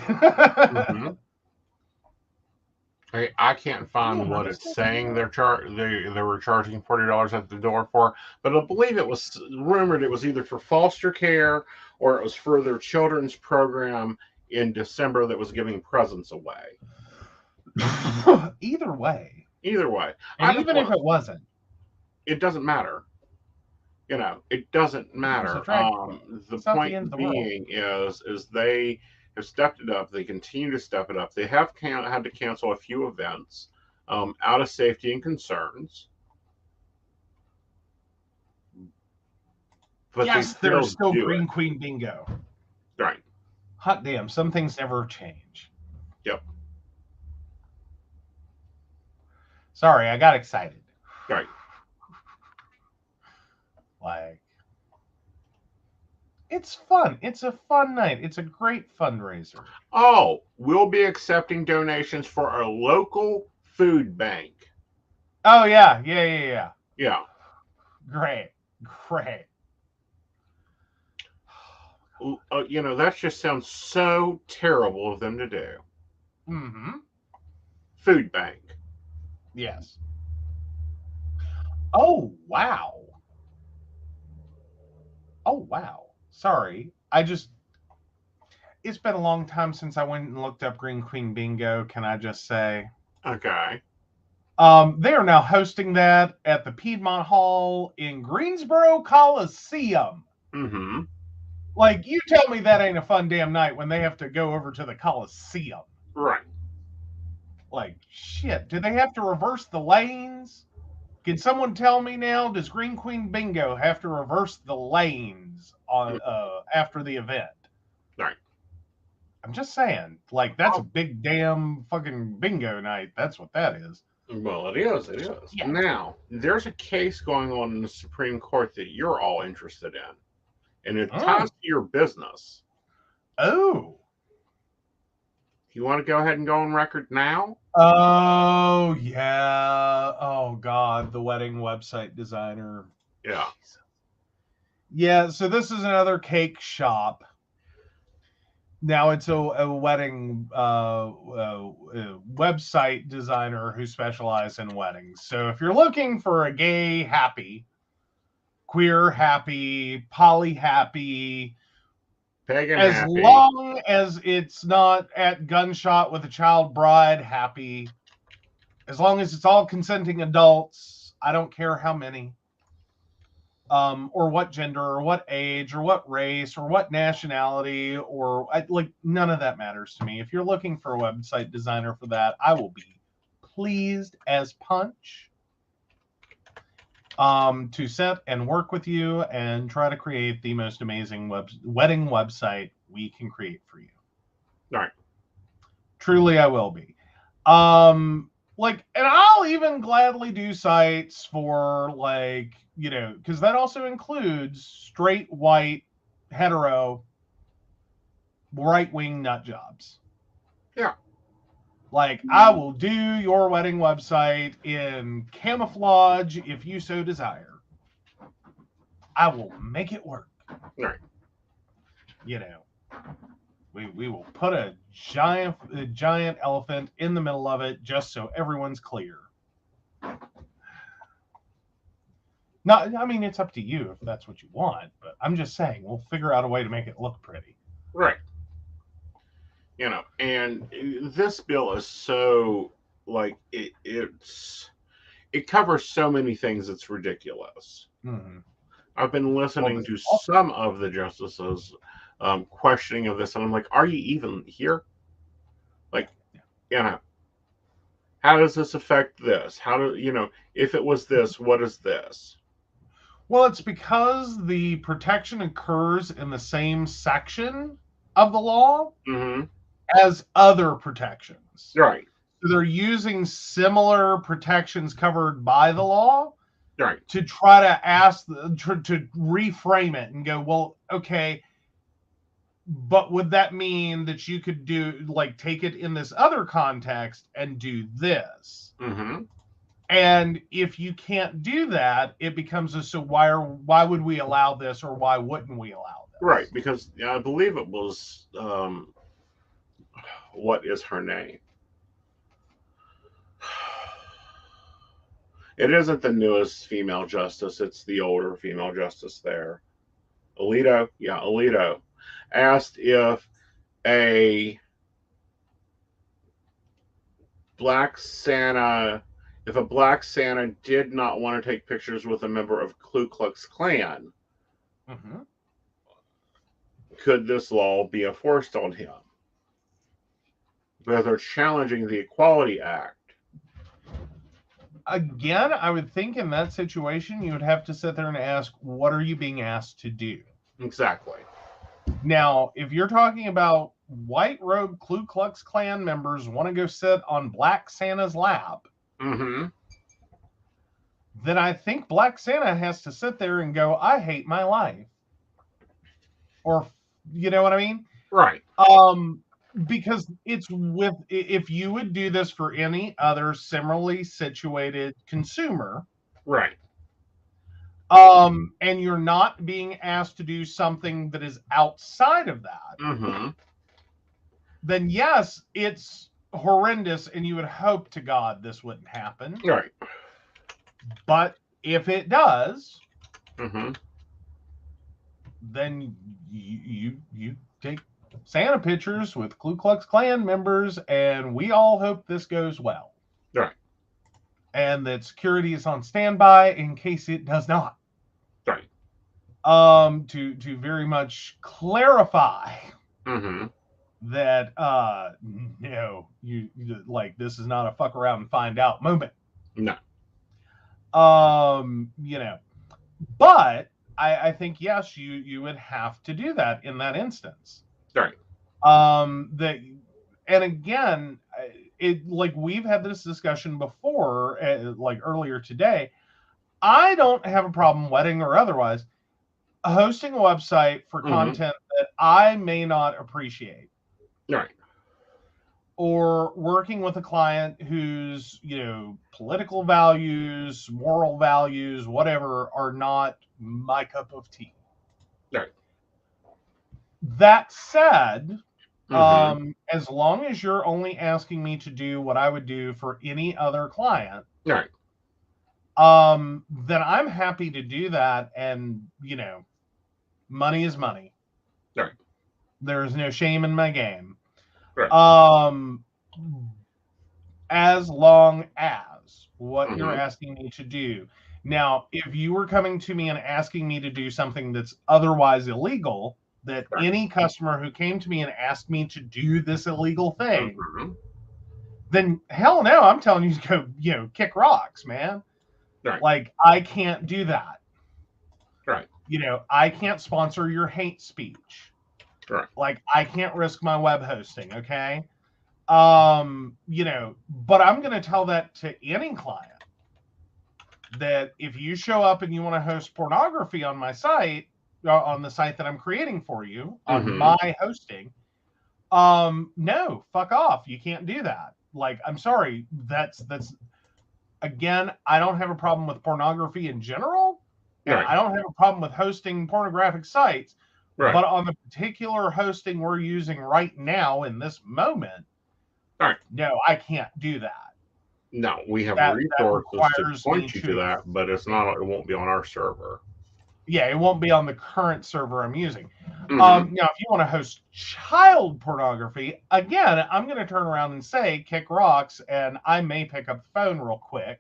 I can't find what it's saying they were charging $40 at the door for, but I believe it was rumored it was either for foster care or it was for their children's program in December that was giving presents away. Either way. And even if it wasn't, it doesn't matter. It doesn't matter. The point being is they have stepped it up. They continue to step it up. They have had to cancel a few events out of safety and concerns. But yes, there's still Green Queen Bingo. Right. Hot damn, some things never change. Yep. Sorry, I got excited. Right. Like, it's fun. It's a fun night. It's a great fundraiser. Oh, we'll be accepting donations for our local food bank. Oh, yeah. Yeah. Great. That just sounds so terrible of them to do. Food bank. Yes. Oh, wow. Sorry. It's been a long time since I went and looked up Green Queen Bingo, can I just say? Okay. They are now hosting that at the Piedmont Hall in Greensboro Coliseum. Like, you tell me that ain't a fun damn night when they have to go over to the Coliseum. Right. Like, shit, do they have to reverse the lanes? Can someone tell me now, does Green Queen Bingo have to reverse the lanes on after the event? Right. I'm just saying, like, that's a big damn fucking bingo night. That's what that is. Well, it is. Yeah. Now, there's a case going on in the Supreme Court that you're all interested in, and it ties to your business. Oh. You want to go ahead and go on record now? Oh, yeah. Oh, God. The wedding website designer. Yeah. Yeah, so this is another cake shop. Now it's a wedding website designer who specializes in weddings. So if you're looking for a gay happy, queer happy, poly happy, pagan as happy, long as it's not at gunshot with a child bride happy, as long as it's all consenting adults, I don't care how many, or what gender, or what age, or what race, or what nationality, or like none of that matters to me. If you're looking for a website designer for that, I will be pleased as punch to sit and work with you and try to create the most amazing wedding website we can create for you. All right. Truly, I will be. Like, and I'll even gladly do sites for, like, you know, because that also includes straight, white, hetero, right-wing nut jobs. Yeah. Like, I will do your wedding website in camouflage if you so desire. I will make it work. Right. You know, we will put a giant elephant in the middle of it just so everyone's clear. Not, I mean, it's up to you if that's what you want, but I'm just saying we'll figure out a way to make it look pretty. Right. You know, and this bill is so, like, it covers so many things, it's ridiculous. Mm-hmm. I've been listening to some of the justices questioning of this, and I'm like, are you even here? Like, you know, how does this affect this? How do, you know, if it was this, what is this? Well, it's because the protection occurs in the same section of the law as other protections. Right. So they're using similar protections covered by the law, right, to try to ask, to reframe it and go, well, okay, but would that mean that you could do, like, take it in this other context and do this? Mm-hmm. And if you can't do that, it becomes a, so why would we allow this, or why wouldn't we allow this? Right, because I believe it was, what is her name? It isn't the newest female justice, it's the older female justice there. Alito? Yeah, Alito. Asked if a black Santa did not want to take pictures with a member of Ku Klux Klan, could this law be enforced on him? Because they're challenging the Equality Act. Again, I would think in that situation, you would have to sit there and ask, what are you being asked to do? Exactly. Now, if you're talking about white robe Ku Klux Klan members want to go sit on Black Santa's lap, then I think Black Santa has to sit there and go, I hate my life. Or, you know what I mean? Right. Because it's with, if you would do this for any other similarly situated consumer, right, and you're not being asked to do something that is outside of that, then yes, it's horrendous, and you would hope to God this wouldn't happen. Right. But if it does, then you take Santa pictures with Ku Klux Klan members, and we all hope this goes well. Right. And that security is on standby in case it does not. Right. To very much clarify that no, you like, this is not a fuck around and find out moment. No. You know, but I think yes, you would have to do that in that instance. Right. That, and again, it, like, we've had this discussion before, like earlier today. I don't have a problem, wedding or otherwise, hosting a website for content that I may not appreciate. Right. Or working with a client whose, you know, political values, moral values, whatever, are not my cup of tea. Right. That said, as long as you're only asking me to do what I would do for any other client, right, then I'm happy to do that. And, you know, money is money. Right. There's no shame in my game. Right. As long as what you're asking me to do. Now, if you were coming to me and asking me to do something that's otherwise illegal, that any customer who came to me and asked me to do this illegal thing, then hell no, I'm telling you to go, kick rocks, man. Right. Like, I can't do that. Right. I can't sponsor your hate speech. Right. Like, I can't risk my web hosting, okay? But I'm going to tell that to any client, that if you show up and you want to host pornography on my site, on the site that I'm creating for you, on my hosting, no, fuck off. You can't do that. Like, I'm sorry. That's again, I don't have a problem with pornography in general. Right. I don't have a problem with hosting pornographic sites. Right. But on the particular hosting we're using right now in this moment, no, I can't do that. No, we have resources to point you to that, but it won't be on our server. Yeah, it won't be on the current server I'm using. Now, if you want to host child pornography, again, I'm going to turn around and say, kick rocks, and I may pick up the phone real quick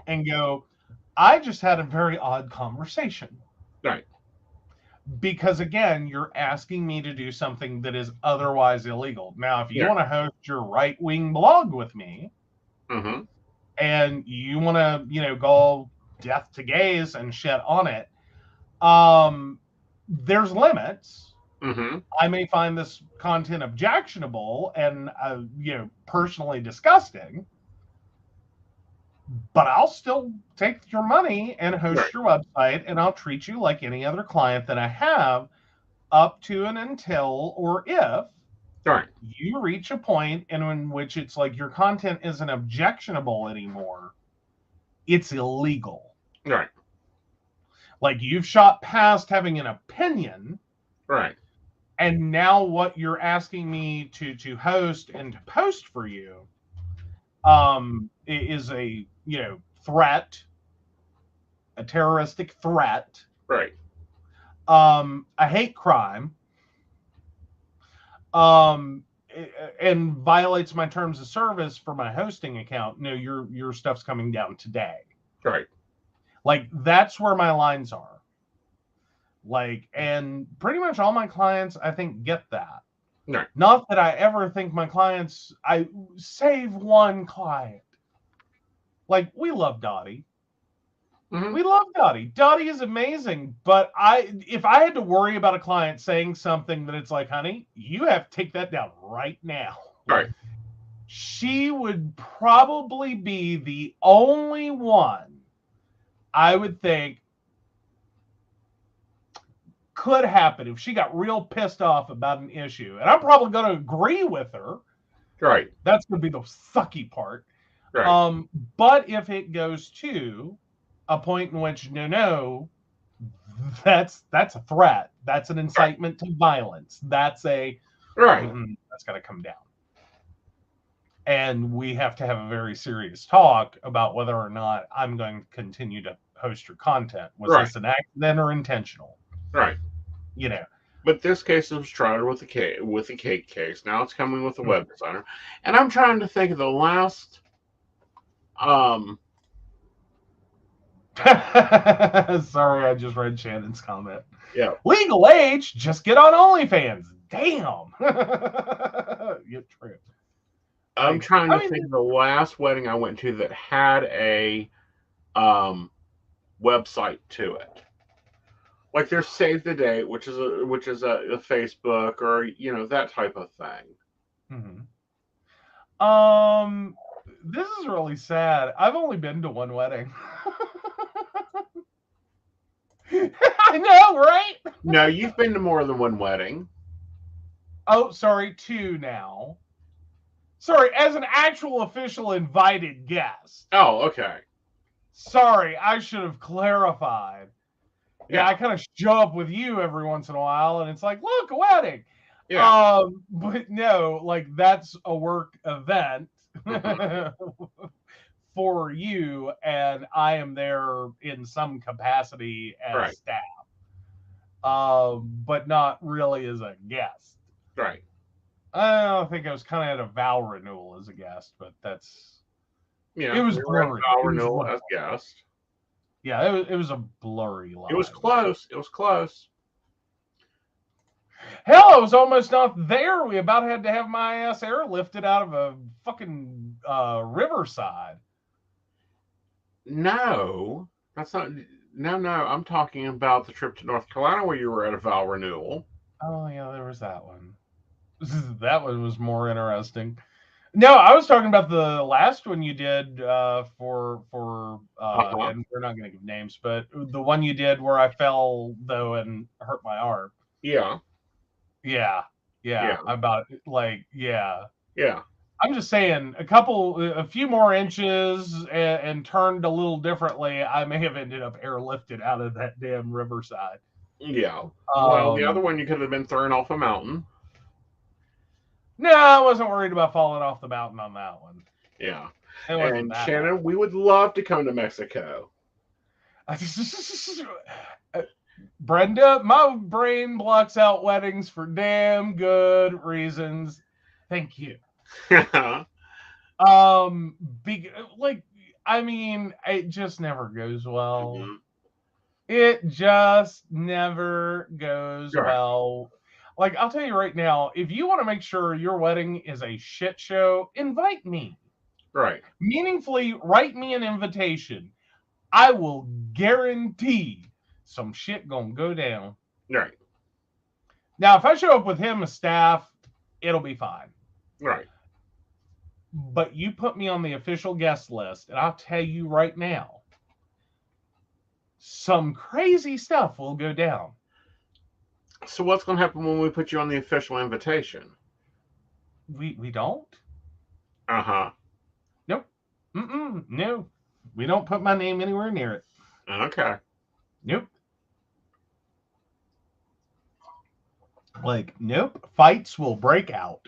and go, I just had a very odd conversation. Right. Because, again, you're asking me to do something that is otherwise illegal. Now, if you want to host your right-wing blog with me, and you want to, go death to gays and shit on it, there's limits. I may find this content objectionable and, personally disgusting, but I'll still take your money and host your website, and I'll treat you like any other client that I have up to and until or if you reach a point in which it's like your content isn't objectionable anymore. It's illegal. Right. Like, you've shot past having an opinion. Right. And now what you're asking me to host and to post for you is a, threat, a terroristic threat. Right. A hate crime. And violates my terms of service for my hosting account. No, your stuff's coming down today. Right. Like, that's where my lines are. Like, and pretty much all my clients, I think, get that. No. Not that I ever think my clients, I save one client. Like, we love Dottie. We love Dottie. Dottie is amazing. But if I had to worry about a client saying something that it's like, honey, you have to take that down right now. Right. She would probably be the only one I would think could happen if she got real pissed off about an issue. And I'm probably going to agree with her. Right. That's going to be the sucky part. Right. But if it goes to a point in which, no, that's a threat. That's an incitement to violence. That's that's got to come down. And we have to have a very serious talk about whether or not I'm going to continue to host your content. Was this an accident or intentional? Right. But this case was tried with the cake case. Now it's coming with the web designer. And I'm trying to think of the last sorry, I just read Shannon's comment. Yeah. Legal age, just get on OnlyFans. Damn. You're true. I'm trying to think of the last wedding I went to that had a website to it. Like, there's Save the Date, which is a Facebook, or that type of thing. This is really sad. I've only been to one wedding. I know, right? No, you've been to more than one wedding. Oh, sorry, 2 now. Sorry, as an actual official invited guest. Oh, okay. Sorry, I should have clarified. Yeah, I kind of show up with you every once in a while, and it's like, look, a wedding. Yeah. But no, like, that's a work event for you, and I am there in some capacity as staff, but not really as a guest. Right. I think I was kind of at a vow renewal as a guest, but that's Yeah, It was we were at blurry. vow It was renewal real as blurry. guests. Yeah, it was a blurry line. It was close. It was close. Hell, I was almost not there. We about had to have my ass airlifted out of a fucking riverside. No, that's not. No. I'm talking about the trip to North Carolina where you were at a vow renewal. Oh yeah, there was that one. That one was more interesting. No, I was talking about the last one you did for and we're not going to give names, but the one you did where I fell though and hurt my arm. Yeah. Yeah. About like Yeah. I'm just saying a few more inches and turned a little differently, I may have ended up airlifted out of that damn riverside. Yeah. Well, the other one you could have been thrown off a mountain. No, I wasn't worried about falling off the mountain on that one. Yeah. And Shannon, we would love to come to Mexico. Brenda, my brain blocks out weddings for damn good reasons. Thank you. It just never goes well. Mm-hmm. It just never goes well. Like, I'll tell you right now, if you want to make sure your wedding is a shit show, invite me. Right. Meaningfully write me an invitation. I will guarantee some shit gonna go down. Right. Now, if I show up with him as staff, it'll be fine. Right. But you put me on the official guest list, and I'll tell you right now, some crazy stuff will go down. So what's going to happen when we put you on the official invitation? We don't? Uh-huh. Nope. No. We don't put my name anywhere near it. Okay. Nope. Nope. Fights will break out.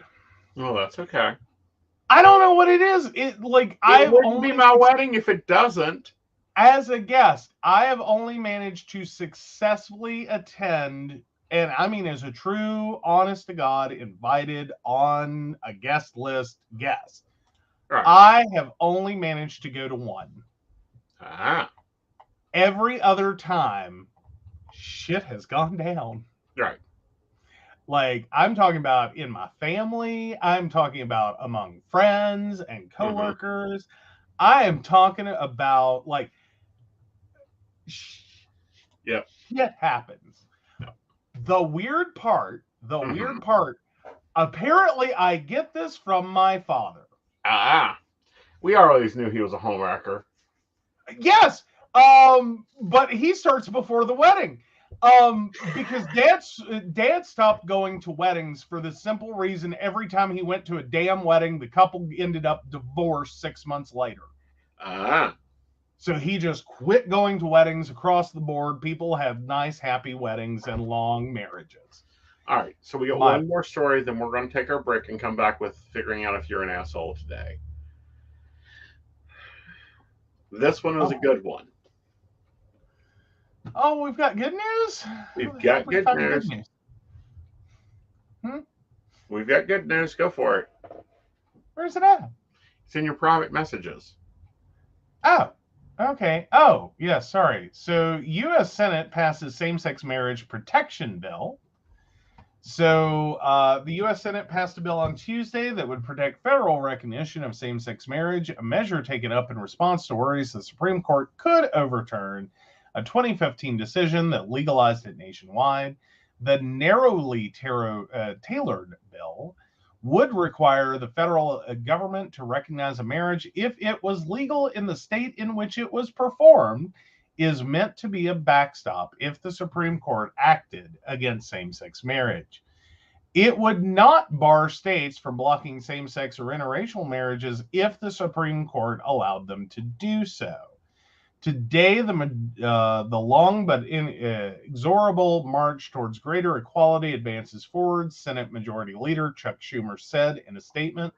Well, that's okay. I don't know what it is. It wouldn't be my wedding if it doesn't. As a guest, I have only managed to successfully attend, and I mean as a true, honest to God, invited on a guest list guest. Right. I have only managed to go to one. Every other time, shit has gone down. Right. Like, I'm talking about in my family. I'm talking about among friends and coworkers. I am talking about, like, shit happens. Yep. The weird part, apparently I get this from my father. We always knew he was a homewrecker. Yes, but he starts before the wedding. Because dad stopped going to weddings for the simple reason every time he went to a damn wedding, the couple ended up divorced 6 months later. So he just quit going to weddings across the board. People have nice, happy weddings and long marriages. All right, so we got one more story, then we're going to take our break and come back with figuring out if you're an asshole today. This one was a good one. Oh, we've got good news? We've got good news. We've got good news. Go for it. Where's it at? It's in your private messages. Oh, okay. Oh, yeah, sorry. So, U.S. Senate passes same-sex marriage protection bill. So, the U.S. Senate passed a bill on Tuesday that would protect federal recognition of same-sex marriage, a measure taken up in response to worries the Supreme Court could overturn a 2015 decision that legalized it nationwide. The narrowly tailored bill would require the federal government to recognize a marriage if it was legal in the state in which it was performed, is meant to be a backstop if the Supreme Court acted against same-sex marriage. It would not bar states from blocking same-sex or interracial marriages if the Supreme Court allowed them to do so. Today, the long but inexorable march towards greater equality advances forward, Senate Majority Leader Chuck Schumer said in a statement.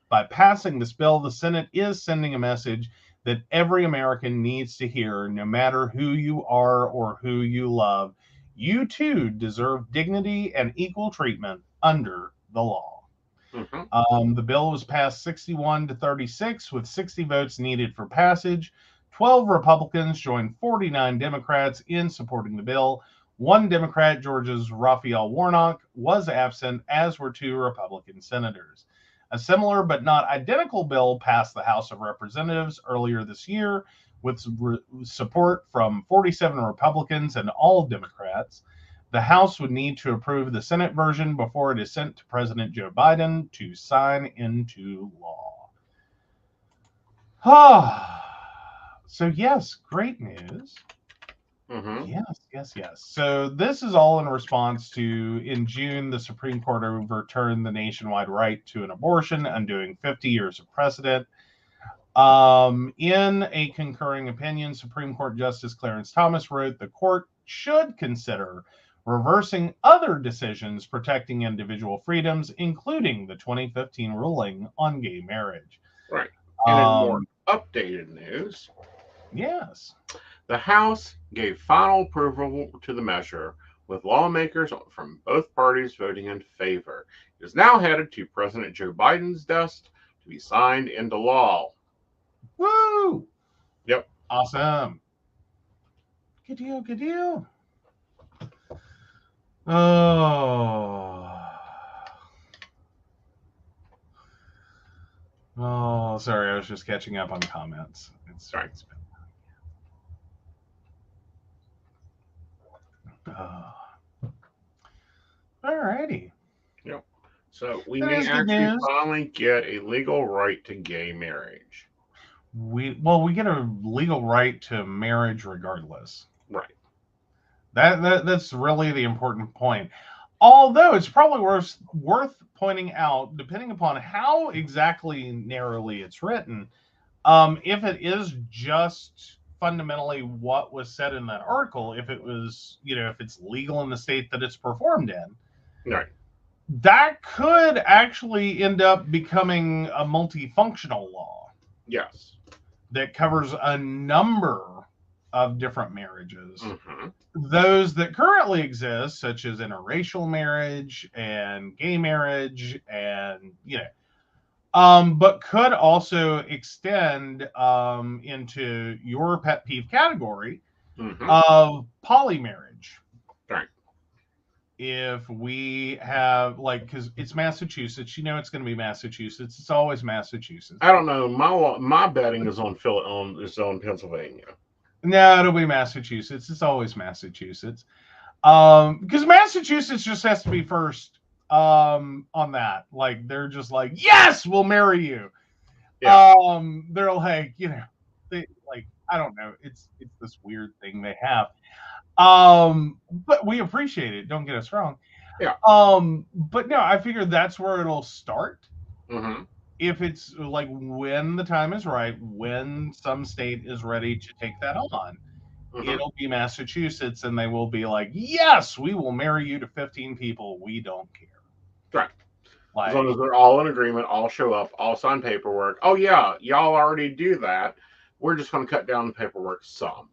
By passing this bill, the Senate is sending a message that every American needs to hear, no matter who you are or who you love. You too deserve dignity and equal treatment under the law. The bill was passed 61-36 with 60 votes needed for passage. 12 Republicans joined 49 Democrats in supporting the bill. One Democrat, Georgia's Raphael Warnock, was absent, as were 2 Republican senators. A similar but not identical bill passed the House of Representatives earlier this year with support from 47 Republicans and all Democrats. The House would need to approve the Senate version before it is sent to President Joe Biden to sign into law. So, yes, great news. Yes. So this is all in response to, in June, the Supreme Court overturned the nationwide right to an abortion, undoing 50 years of precedent. In a concurring opinion, Supreme Court Justice Clarence Thomas wrote, the court should consider reversing other decisions protecting individual freedoms, including the 2015 ruling on gay marriage. Right. And in more updated news, yes, the House gave final approval to the measure, with lawmakers from both parties voting in favor. It is now headed to President Joe Biden's desk to be signed into law. Woo! Yep. Awesome. Good deal. Oh, sorry. I was just catching up on comments. It's right. Alrighty. Yep. So we may actually finally get a legal right to gay marriage. We get a legal right to marriage regardless. Right. That's really the important point. Although it's probably worth pointing out, depending upon how exactly narrowly it's written, if it is just fundamentally what was said in that article, if it was, if it's legal in the state that it's performed in, right, that could actually end up becoming a multifunctional law. Yes. That covers a number of different marriages. Those that currently exist, such as interracial marriage and gay marriage, and but could also extend into your pet peeve category of polymarriage. Right. If we have, because it's Massachusetts, it's going to be Massachusetts. It's always Massachusetts. I don't know. My betting is on Pennsylvania. No, it'll be Massachusetts. It's always Massachusetts. Because Massachusetts just has to be first on that. They're just like, yes, we'll marry you. Yeah. They're like, I don't know. It's this weird thing they have. But we appreciate it. Don't get us wrong. Yeah. But no, I figure that's where it'll start. If it's when the time is right, when some state is ready to take that on, it'll be Massachusetts, and they will be like, yes, we will marry you to 15 people. We don't care. Right. As long as they're all in agreement, all show up, all sign paperwork. Oh, yeah, y'all already do that. We're just going to cut down the paperwork some.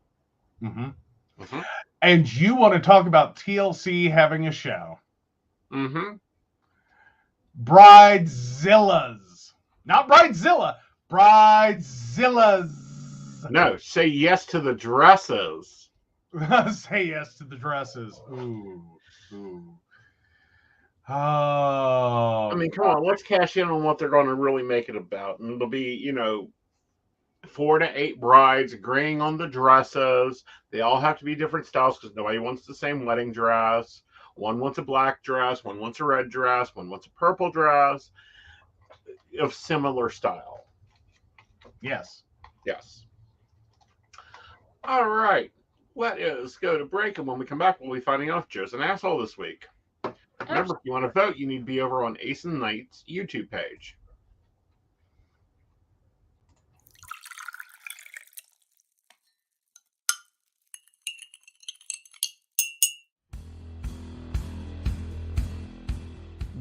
And you want to talk about TLC having a show. Bridezillas. Not Bridezilla. Bridezillas. No, say yes to the dresses. Say yes to the dresses. Ooh. Oh. I mean, come on. Let's cash in on what they're going to really make it about. And it'll be, 4 to 8 brides agreeing on the dresses. They all have to be different styles because nobody wants the same wedding dress. One wants a black dress. One wants a red dress. One wants a purple dress of similar style. Yes. All right. Let us go to break. And when we come back, we'll be finding out if Joe's an asshole this week. Remember, if you want to vote, you need to be over on Aeson Knight's YouTube page.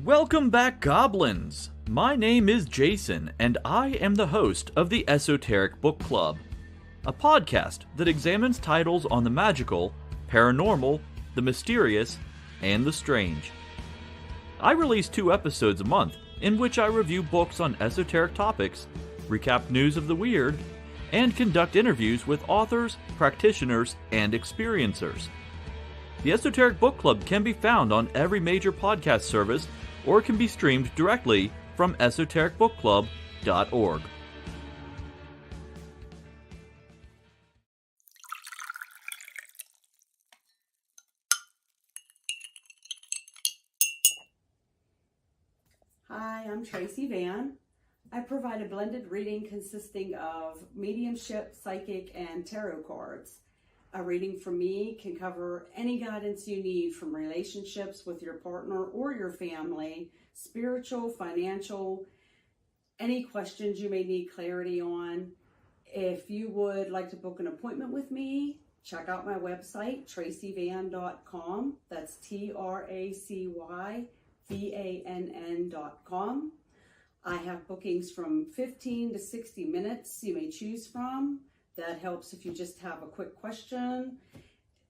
Welcome back, Goblins! My name is Jason, and I am the host of the Esoteric Book Club, a podcast that examines titles on the magical, paranormal, the mysterious, and the strange. I release 2 episodes a month, in which I review books on esoteric topics, recap news of the weird, and conduct interviews with authors, practitioners, and experiencers. The Esoteric Book Club can be found on every major podcast service or can be streamed directly from esotericbookclub.org. Hi, I'm Tracy Van. I provide a blended reading consisting of mediumship, psychic, and tarot cards. A reading from me can cover any guidance you need from relationships with your partner or your family, spiritual, financial, any questions you may need clarity on. If you would like to book an appointment with me, check out my website, tracyvan.com. That's TracyVann.com. I have bookings from 15 to 60 minutes you may choose from. That helps if you just have a quick question,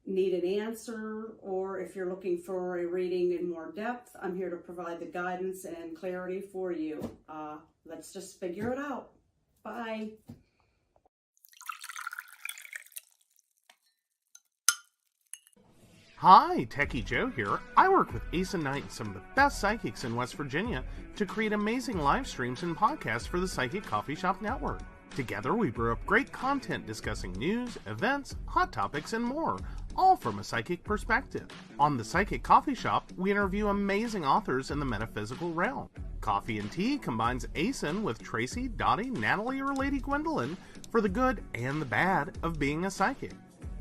need an answer, or if you're looking for a reading in more depth, I'm here to provide the guidance and clarity for you. Let's just figure it out. Bye. Hi, Techie Joe here. I work with Aeson Knight, some of the best psychics in West Virginia, to create amazing live streams and podcasts for the Psychic Coffee Shop Network. Together, we brew up great content discussing news, events, hot topics, and more, all from a psychic perspective. On the Psychic Coffee Shop, we interview amazing authors in the metaphysical realm. Coffee and Tea combines Aeson with Tracy, Dottie, Natalie, or Lady Gwendolyn for the good and the bad of being a psychic.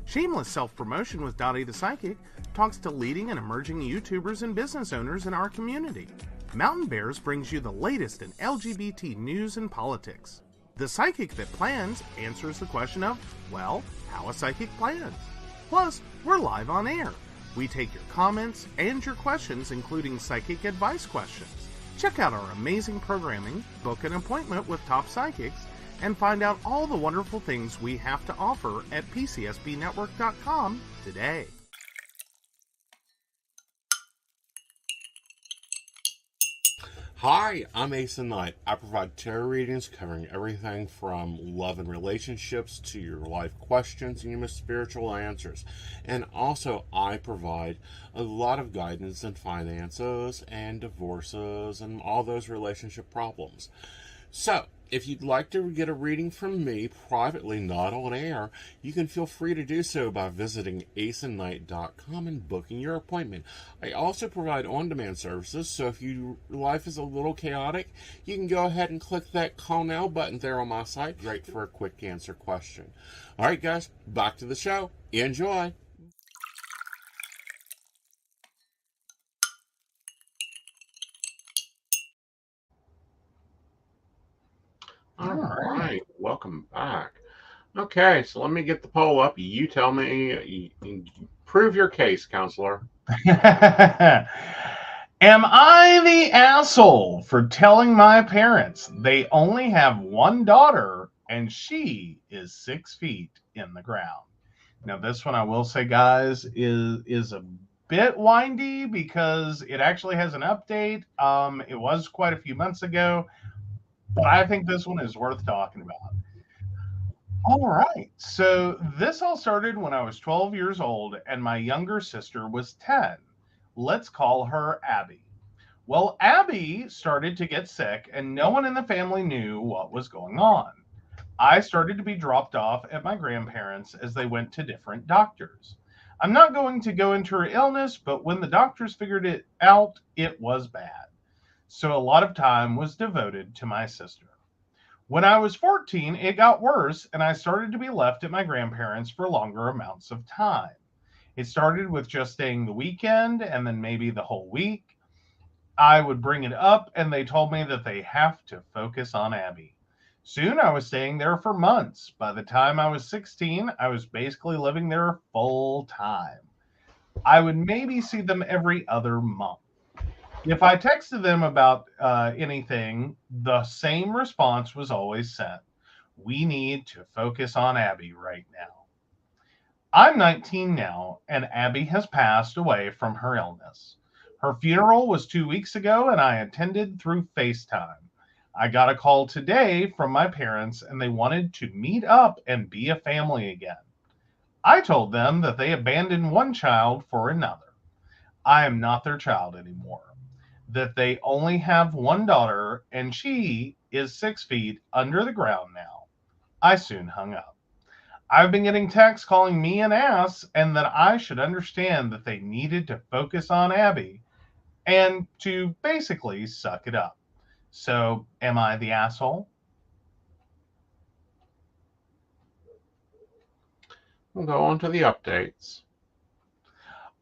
Shameless Self-Promotion with Dottie the Psychic talks to leading and emerging YouTubers and business owners in our community. Mountain Bears brings you the latest in LGBT news and politics. The Psychic That Plans answers the question of, well, how a psychic plans. Plus, we're live on air. We take your comments and your questions, including psychic advice questions. Check out our amazing programming, book an appointment with top psychics, and find out all the wonderful things we have to offer at PCSBnetwork.com today. Hi, I'm Aeson Knight. I provide tarot readings covering everything from love and relationships to your life questions and your most spiritual answers. And also, I provide a lot of guidance in finances and divorces and all those relationship problems. So, if you'd like to get a reading from me privately, not on air, you can feel free to do so by visiting aesonknight.com and booking your appointment. I also provide on-demand services, so if your life is a little chaotic, you can go ahead and click that call now button there on my site. Great for a quick answer question. All right, guys, back to the show. Enjoy. All right, welcome back. Okay, so let me get the poll up. You tell me, prove your case, counselor. Am I the asshole for telling my parents they only have one daughter and she is 6 feet in the ground? Now, this one I will say, guys, is a bit windy because it actually has an update. It was quite a few months ago. But I think this one is worth talking about. All right. So this all started when I was 12 years old and my younger sister was 10. Let's call her Abby. Well, Abby started to get sick and no one in the family knew what was going on. I started to be dropped off at my grandparents' as they went to different doctors. I'm not going to go into her illness, but when the doctors figured it out, it was bad. So a lot of time was devoted to my sister. When I was 14, it got worse, and I started to be left at my grandparents' for longer amounts of time. It started with just staying the weekend and then maybe the whole week. I would bring it up, and they told me that they have to focus on Abby. Soon I was staying there for months. By the time I was 16, I was basically living there full time. I would maybe see them every other month. If I texted them about anything, the same response was always sent. We need to focus on Abby right now. I'm 19 now, and Abby has passed away from her illness. Her funeral was 2 weeks ago, and I attended through FaceTime. I got a call today from my parents, and they wanted to meet up and be a family again. I told them that they abandoned one child for another. I am not their child anymore. That they only have one daughter, and she is 6 feet under the ground now. I soon hung up. I've been getting texts calling me an ass and that I should understand that they needed to focus on Abby and to basically suck it up. So, am I the asshole? We'll go on to the updates.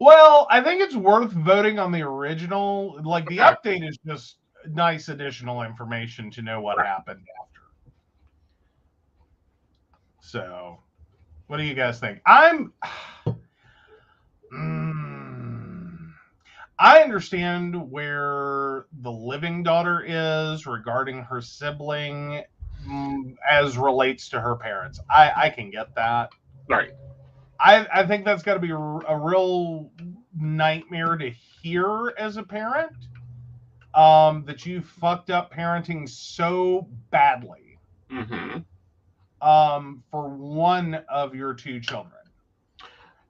Well, I think it's worth voting on the original. Like, the update is just nice additional information to know what happened after. So, what do you guys think? I understand where the living daughter is regarding her sibling as relates to her parents. I can get that. Right. I think that's got to be a real nightmare to hear as a parent, that you fucked up parenting so badly for one of your two children.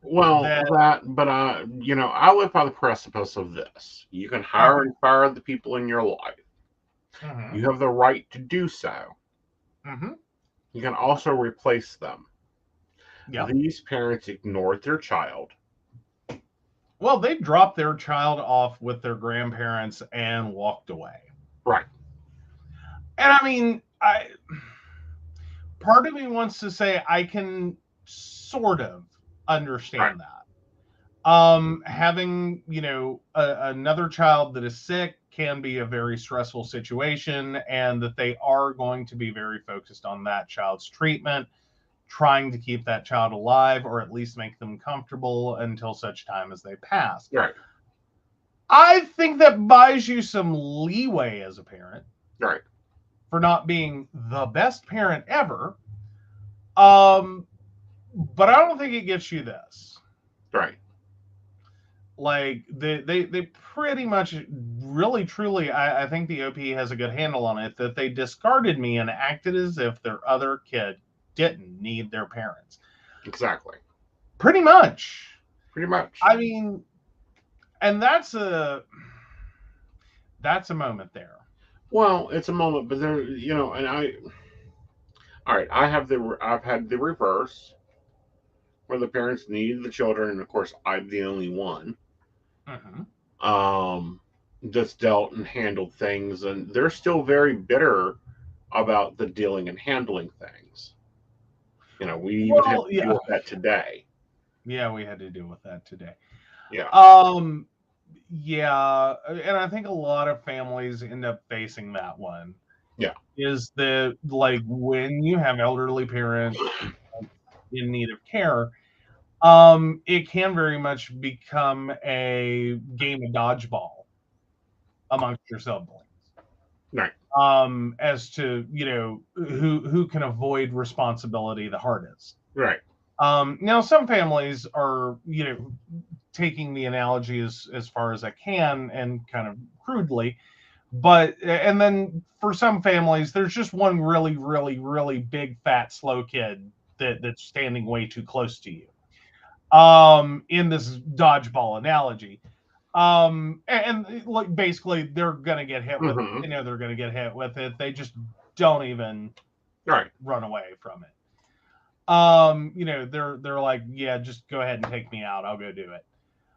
Well, but I live by the precipice of this. You can hire and fire the people in your life. You have the right to do so. You can also replace them. These parents ignored their child. Well, they dropped their child off with their grandparents and walked away. Right. And I mean, part of me wants to say I can sort of understand that. Having, another child that is sick can be a very stressful situation, and that they are going to be very focused on that child's treatment, trying to keep that child alive or at least make them comfortable until such time as they pass. Right. I think that buys you some leeway as a parent. Right. For not being the best parent ever. But I don't think it gets you this. Right. Like, they pretty much, really, truly, I think the OP has a good handle on it, that they discarded me and acted as if their other kid didn't need their parents. Exactly. Pretty much. I mean, and that's a moment there. Well, it's a moment, but there, and I've had the reverse, where the parents needed the children, and of course I'm the only one. That's dealt and handled things, and they're still very bitter about the dealing and handling things. We even had to deal with that today. Yeah, we had to deal with that today. Yeah. Yeah, and I think a lot of families end up facing that one. Yeah. Is that, like, when you have elderly parents in need of care, it can very much become a game of dodgeball amongst your siblings. Right. As to, who can avoid responsibility the hardest. Right. Now some families are, taking the analogy as far as I can and kind of crudely, and then for some families, there's just one really, really, really big, fat, slow kid that's standing way too close to you. In this dodgeball analogy. And like, basically they're gonna get hit with it. They're gonna get hit with it. They just don't even run away from it. They're like, yeah, just go ahead and take me out. I'll go do it.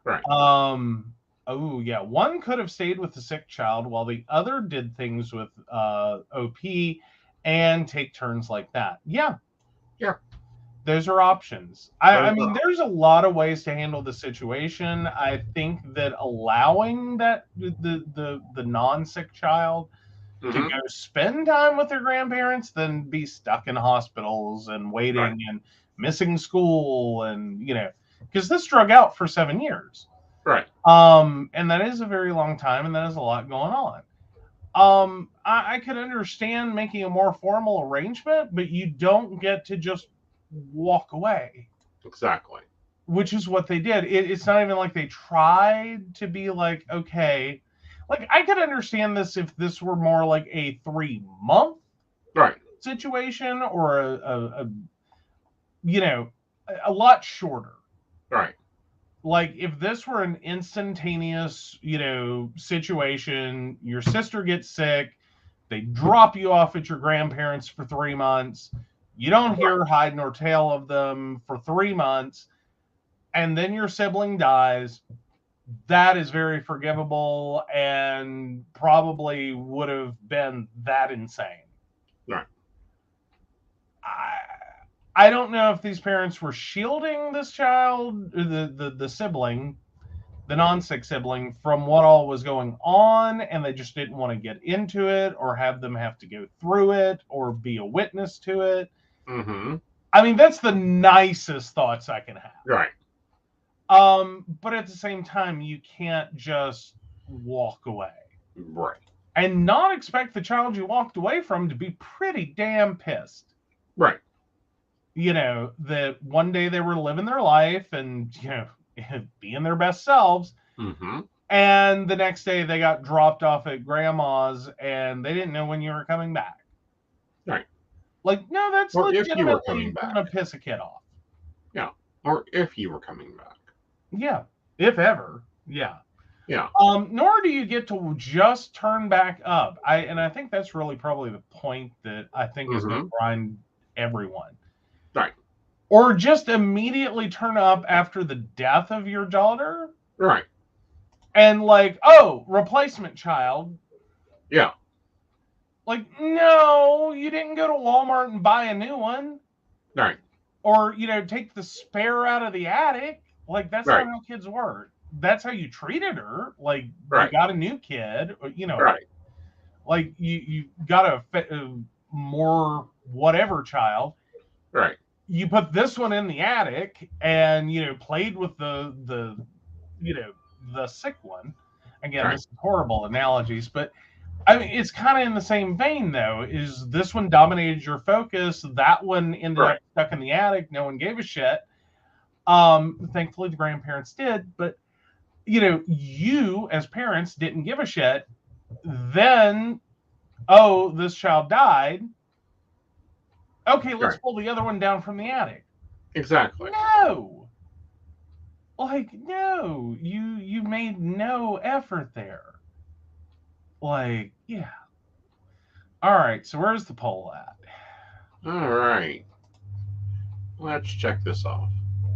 Right. Oh yeah. One could have stayed with the sick child while the other did things with OP and take turns like that. Yeah. Yeah. Those are options. I mean, there's a lot of ways to handle the situation. I think that allowing that the non-sick child to go spend time with their grandparents than be stuck in hospitals and waiting and missing school, and because this drug out for 7 years. Right. And that is a very long time, and that is a lot going on. I could understand making a more formal arrangement, but you don't get to just walk away. Exactly. which is what they did. It's not even like they tried to be like, okay, like I could understand this if this were more like a 3-month Right. situation or a you know, a lot shorter. Right. Like if this were an instantaneous, situation, your sister gets sick, they drop you off at your grandparents for 3 months, you don't hear hide nor tail of them for 3 months, and then your sibling dies, that is very forgivable and probably would have been that insane. Right. I don't know if these parents were shielding this child, the sibling, the non-sick sibling, from what all was going on, and they just didn't want to get into it or have them have to go through it or be a witness to it. Mm-hmm. I mean, that's the nicest thoughts I can have. Right. But at the same time, you can't just walk away. Right. And not expect the child you walked away from to be pretty damn pissed. Right. That one day they were living their life and, being their best selves. Mm-hmm. And the next day they got dropped off at grandma's and they didn't know when you were coming back. Right. Like, no, that's or if you were legitimately coming back. going to piss a kid off. Yeah. Or if you were coming back. Yeah. If ever. Yeah. Yeah. Nor do you get to just turn back up. I think that's really probably the point that I think is going to grind everyone. Right. Or just immediately turn up after the death of your daughter. Right. And like, oh, replacement child. Yeah. Like, no, you didn't go to Walmart and buy a new one. Right. Or, take the spare out of the attic. Like, that's not how kids work. That's how you treated her. Like, you got a new kid. Right. Like, you got a more whatever child. Right. You put this one in the attic and, played with the sick one. Again, this is horrible analogies, but I mean, it's kind of in the same vein, though. Is this one dominated your focus? That one ended up stuck in the attic. No one gave a shit. Thankfully, the grandparents did. But, you as parents didn't give a shit. Then, oh, this child died. Okay, let's pull the other one down from the attic. Exactly. No. Like, no. You made no effort there. Like, yeah. All right, so where's the poll at? All right. Let's check this off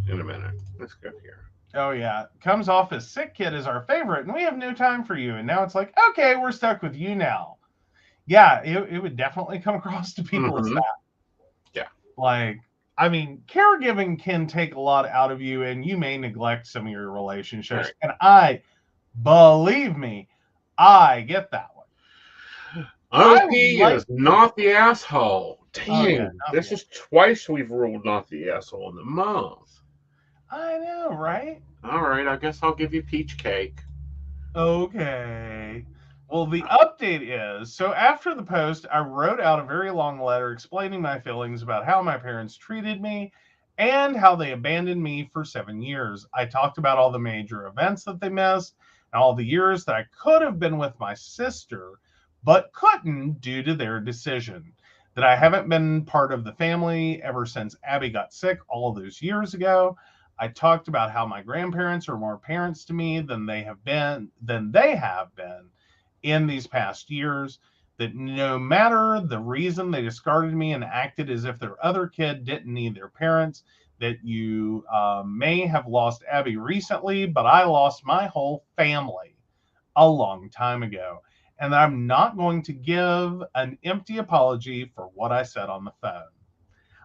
in a minute. Let's go here. Oh, yeah. Comes off as sick kid is our favorite, and we have no time for you. And now it's like, okay, we're stuck with you now. Yeah, it would definitely come across to people as that. Yeah. Like, I mean, caregiving can take a lot out of you, and you may neglect some of your relationships. And believe me, I get that one. OP is not the asshole. Dang, this is twice we've ruled not the asshole in the month. I know, right? All right, I guess I'll give you peach cake. Okay. Well, the update is, so after the post, I wrote out a very long letter explaining my feelings about how my parents treated me and how they abandoned me for 7 years. I talked about all the major events that they missed and all the years that I could have been with my sister, but couldn't due to their decision. That I haven't been part of the family ever since Abby got sick all those years ago. I talked about how my grandparents are more parents to me than they have been in these past years, that no matter the reason they discarded me and acted as if their other kid didn't need their parents, that you may have lost Abby recently, but I lost my whole family a long time ago. And I'm not going to give an empty apology for what I said on the phone.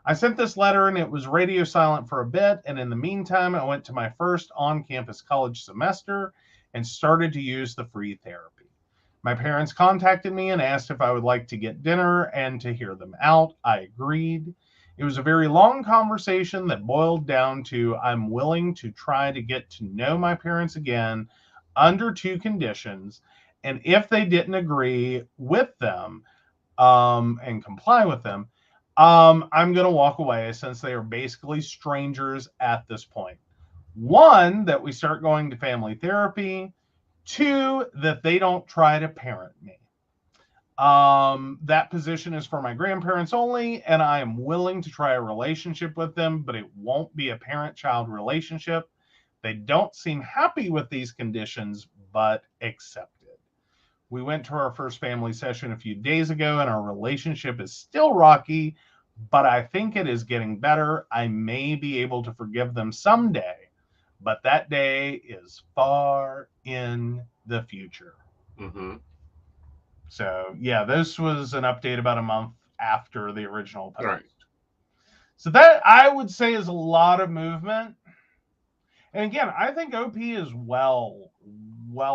I sent this letter and it was radio silent for a bit. And in the meantime, I went to my first on-campus college semester and started to use the free therapy. My parents contacted me and asked if I would like to get dinner and to hear them out. I agreed. It was a very long conversation that boiled down to I'm willing to try to get to know my parents again under 2 conditions. And if they didn't agree with them and comply with them, I'm going to walk away since they are basically strangers at this point. 1, that we start going to family therapy. 2, that they don't try to parent me. That position is for my grandparents only, and I am willing to try a relationship with them, but it won't be a parent-child relationship. They don't seem happy with these conditions, but accept it. We went to our first family session a few days ago, and our relationship is still rocky, but I think it is getting better. I may be able to forgive them someday, but that day is far in the future. Mm-hmm. So, yeah, this was an update about a month after the original post. Right. So that, I would say, is a lot of movement. And again, I think OP is well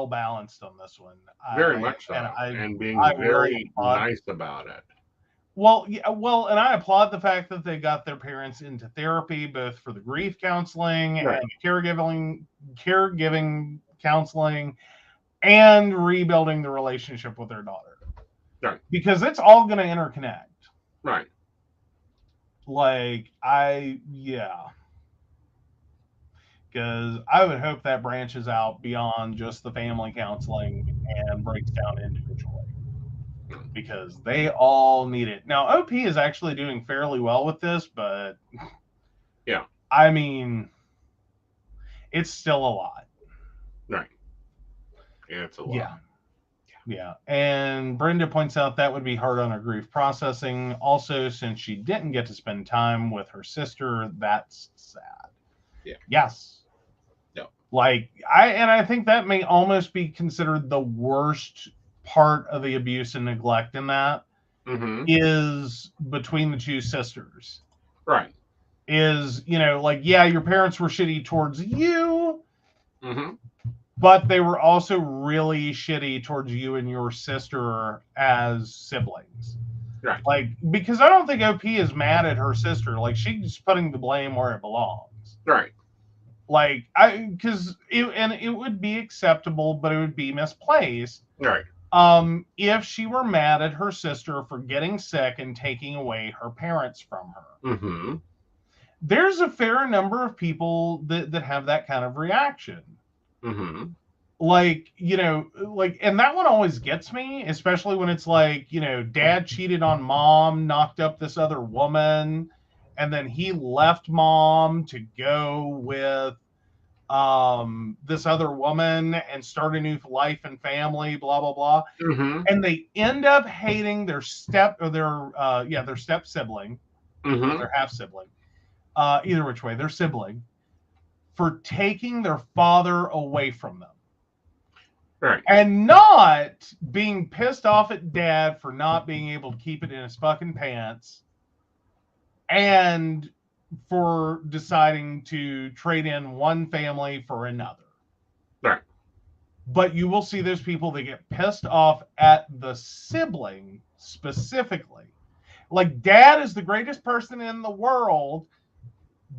balanced on this one. Very much so. And being very nice about it. Well, yeah, and I applaud the fact that they got their parents into therapy, both for the grief counseling and caregiving counseling, and rebuilding the relationship with their daughter. Right. Because it's all going to interconnect. Right. Because I would hope that branches out beyond just the family counseling and breaks down individually. Because they all need it. Now, OP is actually doing fairly well with this, but yeah, I mean, it's still a lot. Right. Yeah, it's a lot. Yeah. And Brenda points out that would be hard on her grief processing. Also, since she didn't get to spend time with her sister, that's sad. Yeah. Yes. Yeah. I think that may almost be considered the worst part of the abuse and neglect in that is between the two sisters. Right. Is, your parents were shitty towards you, but they were also really shitty towards you and your sister as siblings. Right. Because I don't think OP is mad at her sister. She's putting the blame where it belongs. Right. Because it would be acceptable, but it would be misplaced. Right. If she were mad at her sister for getting sick and taking away her parents from her. There's a fair number of people that have that kind of reaction. And that one always gets me, especially when it's dad cheated on mom, knocked up this other woman, and then he left mom to go with this other woman and start a new life and family, blah blah blah. And they end up hating their step sibling, their half sibling, either which way, their sibling, for taking their father away from them. Right. And not being pissed off at dad for not being able to keep it in his fucking pants, and for deciding to trade in one family for another. Right. But you will see those people that get pissed off at the sibling specifically. Dad is the greatest person in the world,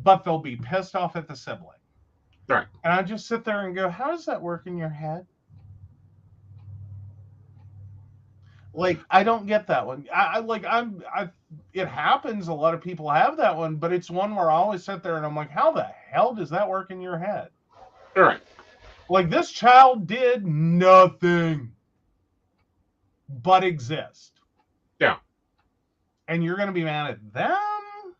but they'll be pissed off at the sibling. Right. And I just sit there and go, how does that work in your head? I don't get that one. It happens. A lot of people have that one, but it's one where I always sit there and I'm like, how the hell does that work in your head? All right. This child did nothing but exist. Yeah. And you're going to be mad at them,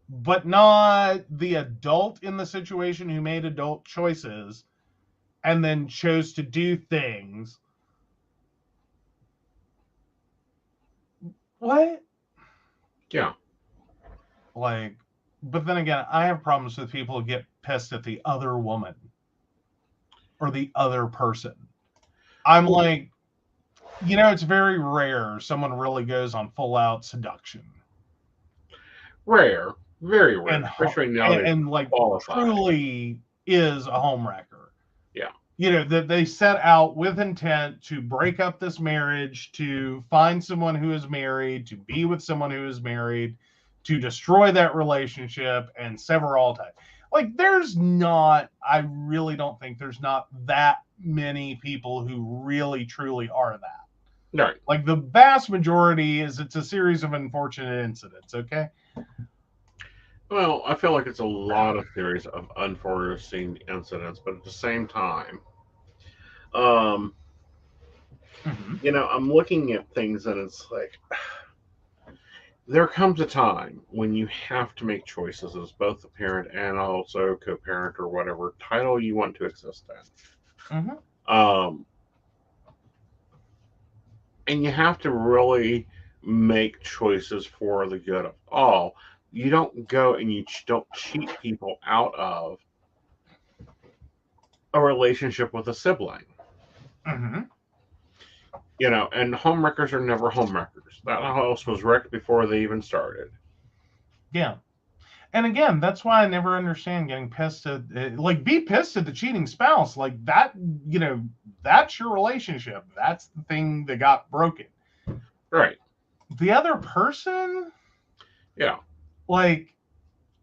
but not the adult in the situation who made adult choices and then chose to do things. What? Yeah. But then again, I have problems with people who get pissed at the other woman or the other person. I'm it's very rare someone really goes on full out seduction. Rare. Very rare. And, especially now and truly is a homewrecker. Yeah. That they set out with intent to break up this marriage, to find someone who is married, to be with someone who is married, to destroy that relationship and sever all ties. I really don't think there's not that many people who really truly are that. Right. The vast majority it's a series of unfortunate incidents, okay? Well, I feel like it's a lot of series of unforeseen incidents, but at the same time, um, Mm-hmm. I'm looking at things and it's like there comes a time when you have to make choices as both a parent and also co-parent or whatever title you want to exist Mm-hmm. in. And you have to really make choices for the good of all. You don't go and you don't cheat people out of a relationship with a sibling. Mm-hmm. And homewreckers are never homewreckers. That house was wrecked before they even started. Yeah. And again, that's why I never understand getting pissed at, like, be pissed at the cheating spouse. Like, that, that's your relationship. That's the thing that got broken. Right. The other person, Yeah. like,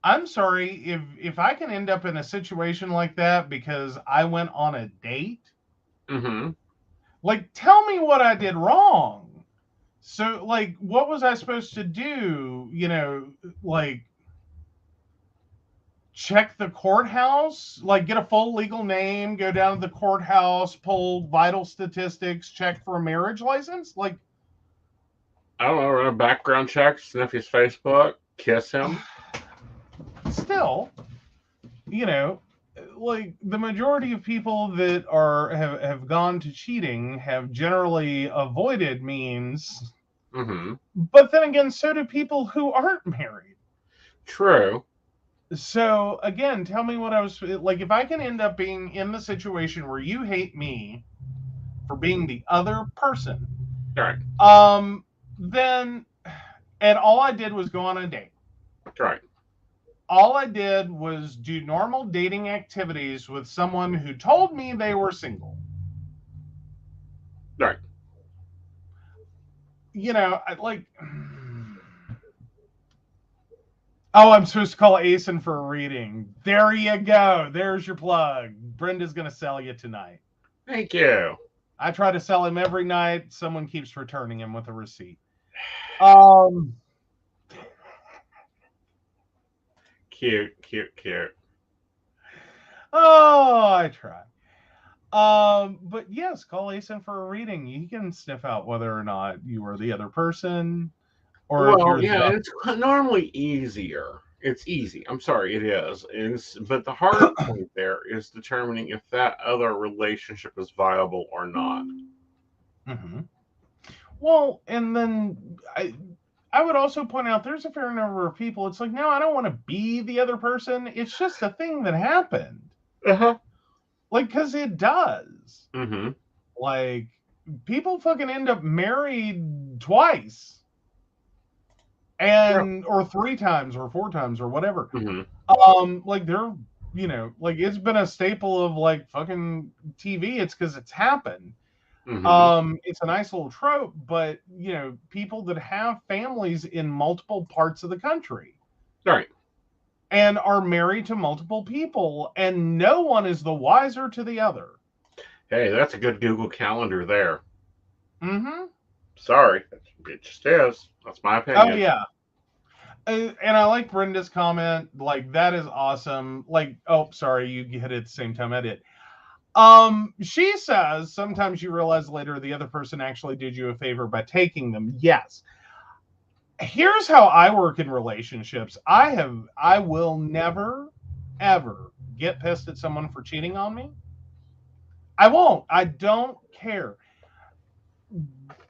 I'm sorry, if I can end up in a situation like that because I went on a date, Mm-hmm. like, tell me what I did wrong. So, like, what was I supposed to do? Like, check the courthouse, like, get a full legal name, go down to the courthouse, pull vital statistics, check for a marriage license? Like, I don't know, run a background check, sniff his Facebook, kiss him. still, like, the majority of people that have gone to cheating have generally avoided means. Mm-hmm. But then again, so do people who aren't married. True. So again, tell me what I was like. If I can end up being in the situation where you hate me for being the other person, Right. then, and all I did was go on a date. Right. All I did was do normal dating activities with someone who told me they were single. Right. Like, oh, I'm supposed to call Aeson for a reading. There you go. There's your plug. Brenda's going to sell you tonight. Thank you. I try to sell him every night. Someone keeps returning him with a receipt. Cute. Oh, I try. But yes, call Aeson for a reading. You can sniff out whether or not you are the other person, or if Well, you're yeah, the. it's normally easier. It's easy. I'm sorry, it is. But the hard point there is determining if that other relationship is viable or not. Mm-hmm. Well, and then I would also point out there's a fair number of people. It's like, no, I don't want to be the other person. It's just a thing that happened. Uh-huh. Like, because it does. Mm-hmm. Like, people fucking end up married twice. Or 3 times or 4 times or whatever. Mm-hmm. Like, they're, like, it's been a staple of, like, fucking TV. It's because it's happened. Mm-hmm. It's a nice little trope, but people that have families in multiple parts of the country, Right, and are married to multiple people, and no one is the wiser to the other. hey, that's a good Google Calendar there. Mm-hmm. Sorry, it just is. That's my opinion. Oh yeah. And I like Brenda's comment. Like, that is awesome. Like, oh, sorry, you hit it at the same time I did. She says sometimes you realize later the other person actually did you a favor by taking them. Yes. Here's how I work in relationships. I will never, ever get pissed at someone for cheating on me. I won't. I don't care.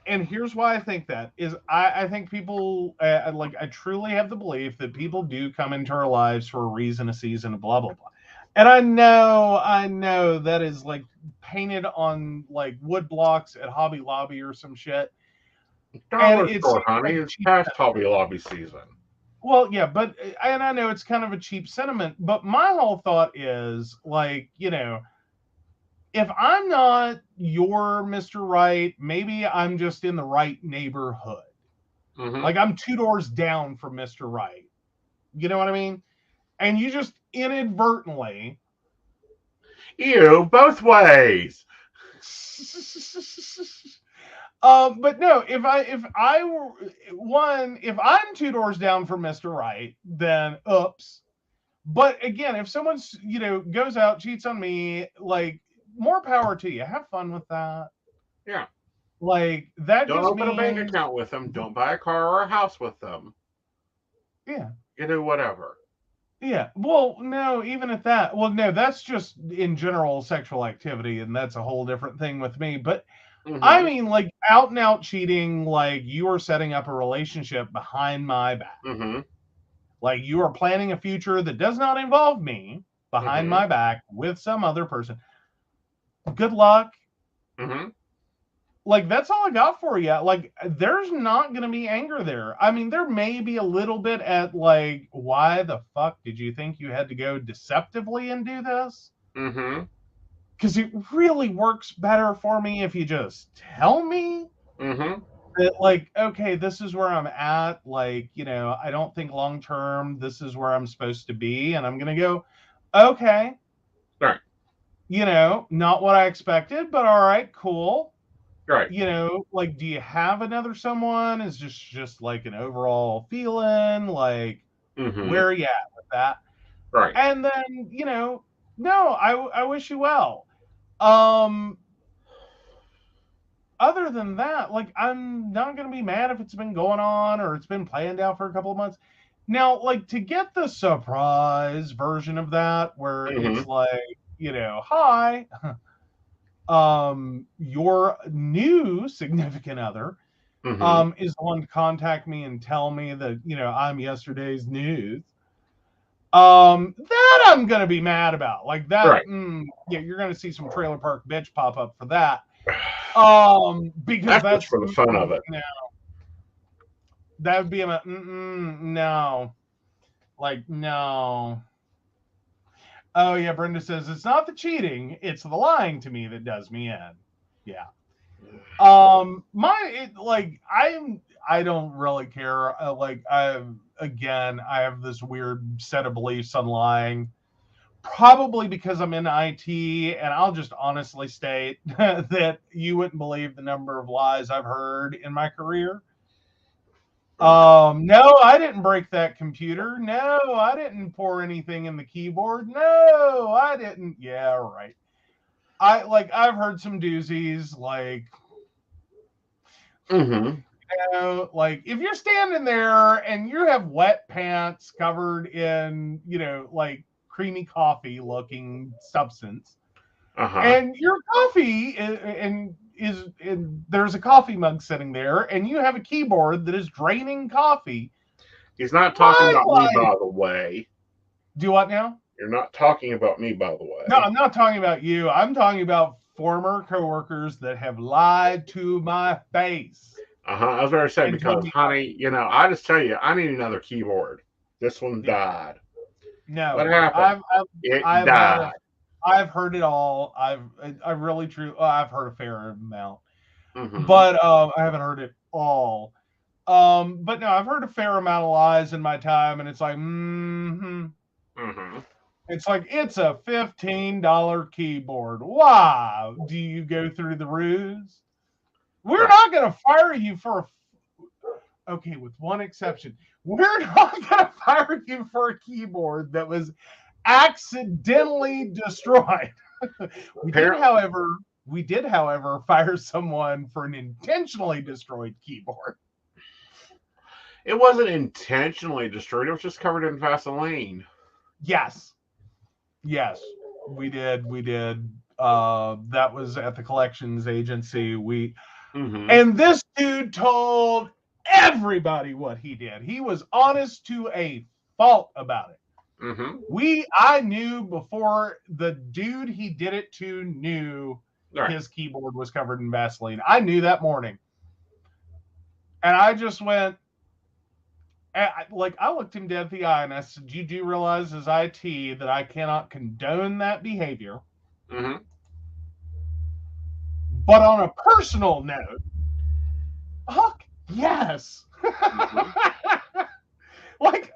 And here's why I think that is I think people I truly have the belief that people do come into our lives for a reason, a season, blah, blah, blah. And I know that is like painted on like wood blocks at Hobby Lobby or some shit. Dollar store, honey. It's past Hobby Lobby season. Well, yeah, but and I know it's kind of a cheap sentiment, but my whole thought is like, if I'm not your Mr. Right, maybe I'm just in the right neighborhood. Mm-hmm. Like, I'm 2 doors down from Mr. Right. You know what I mean? And you just inadvertently. Both ways. But no, if I were if I'm 2 doors down from Mr. Right, then oops. But again, if someone's goes out, cheats on me, like, more power to you. Have fun with that. Yeah. Like, that Don't just open a bank means, account with them. Don't buy a car or a house with them. yeah. Whatever. Yeah. Well, no, even at that. Well, no, that's just in general sexual activity, and that's a whole different thing with me. But I mean, like, out and out cheating, like you are setting up a relationship behind my back. Like, you are planning a future that does not involve me behind my back with some other person. Good luck. Like, that's all I got for you. Like, there's not going to be anger there. I mean, there may be a little bit at, like, why the fuck did you think you had to go deceptively and do this? Because it really works better for me if you just tell me that, like, okay, this is where I'm at. Like, I don't think long term this is where I'm supposed to be. And I'm going to go, okay. Right. Not what I expected, but all right, cool. Right. Like, do you have another someone? Is just like an overall feeling? Like, where are you at with that? Right. And then, no, I wish you well. Other than that, like, I'm not going to be mad if it's been going on or it's been planned out for a couple of months. Now, like, to get the surprise version of that, where it's like, hi, your new significant other is the one to contact me and tell me that, I'm yesterday's news. That I'm going to be mad about. Like, that, right. Yeah, you're going to see some trailer park bitch pop up for that. Because that's for the fun of it. That would be a no. Like, no. Oh yeah, Brenda says it's not the cheating, it's the lying to me that does me in. Yeah. I don't really care. I have this weird set of beliefs on lying. Probably because I'm in IT, and I'll just honestly state that you wouldn't believe the number of lies I've heard in my career. No, I didn't break that computer. No, I didn't pour anything in the keyboard. No, I didn't. Yeah, right. I've heard some doozies, like, like, if you're standing there and you have wet pants covered in, like, creamy coffee looking substance, and your coffee is there's a coffee mug sitting there, and you have a keyboard that is draining coffee. He's not talking about me, by the way. Do what now? You're not talking about me, by the way. No, I'm not talking about you. I'm talking about former coworkers that have lied to my face. I was going to say, because, honey, I just tell you, I need another keyboard. This one died. No. What happened? It died. I've heard it all. I've heard a fair amount. But I haven't heard it all. But no, I've heard a fair amount of lies in my time, and it's like, It's like, it's a $15 keyboard. Why do you go through the ruse? We're not going to fire you for okay, with one exception. We're not going to fire you for a keyboard that was accidentally destroyed. We did, however, fire someone for an intentionally destroyed keyboard. It wasn't intentionally destroyed. It was just covered in Vaseline. Yes, we did. That was at the collections agency. And this dude told everybody what he did. He was honest to a fault about it. I knew before the dude he did it to knew his keyboard was covered in Vaseline. I knew that morning. And I just went, I looked him dead in the eye and I said, you do realize as IT that I cannot condone that behavior. But on a personal note, fuck yes. Like,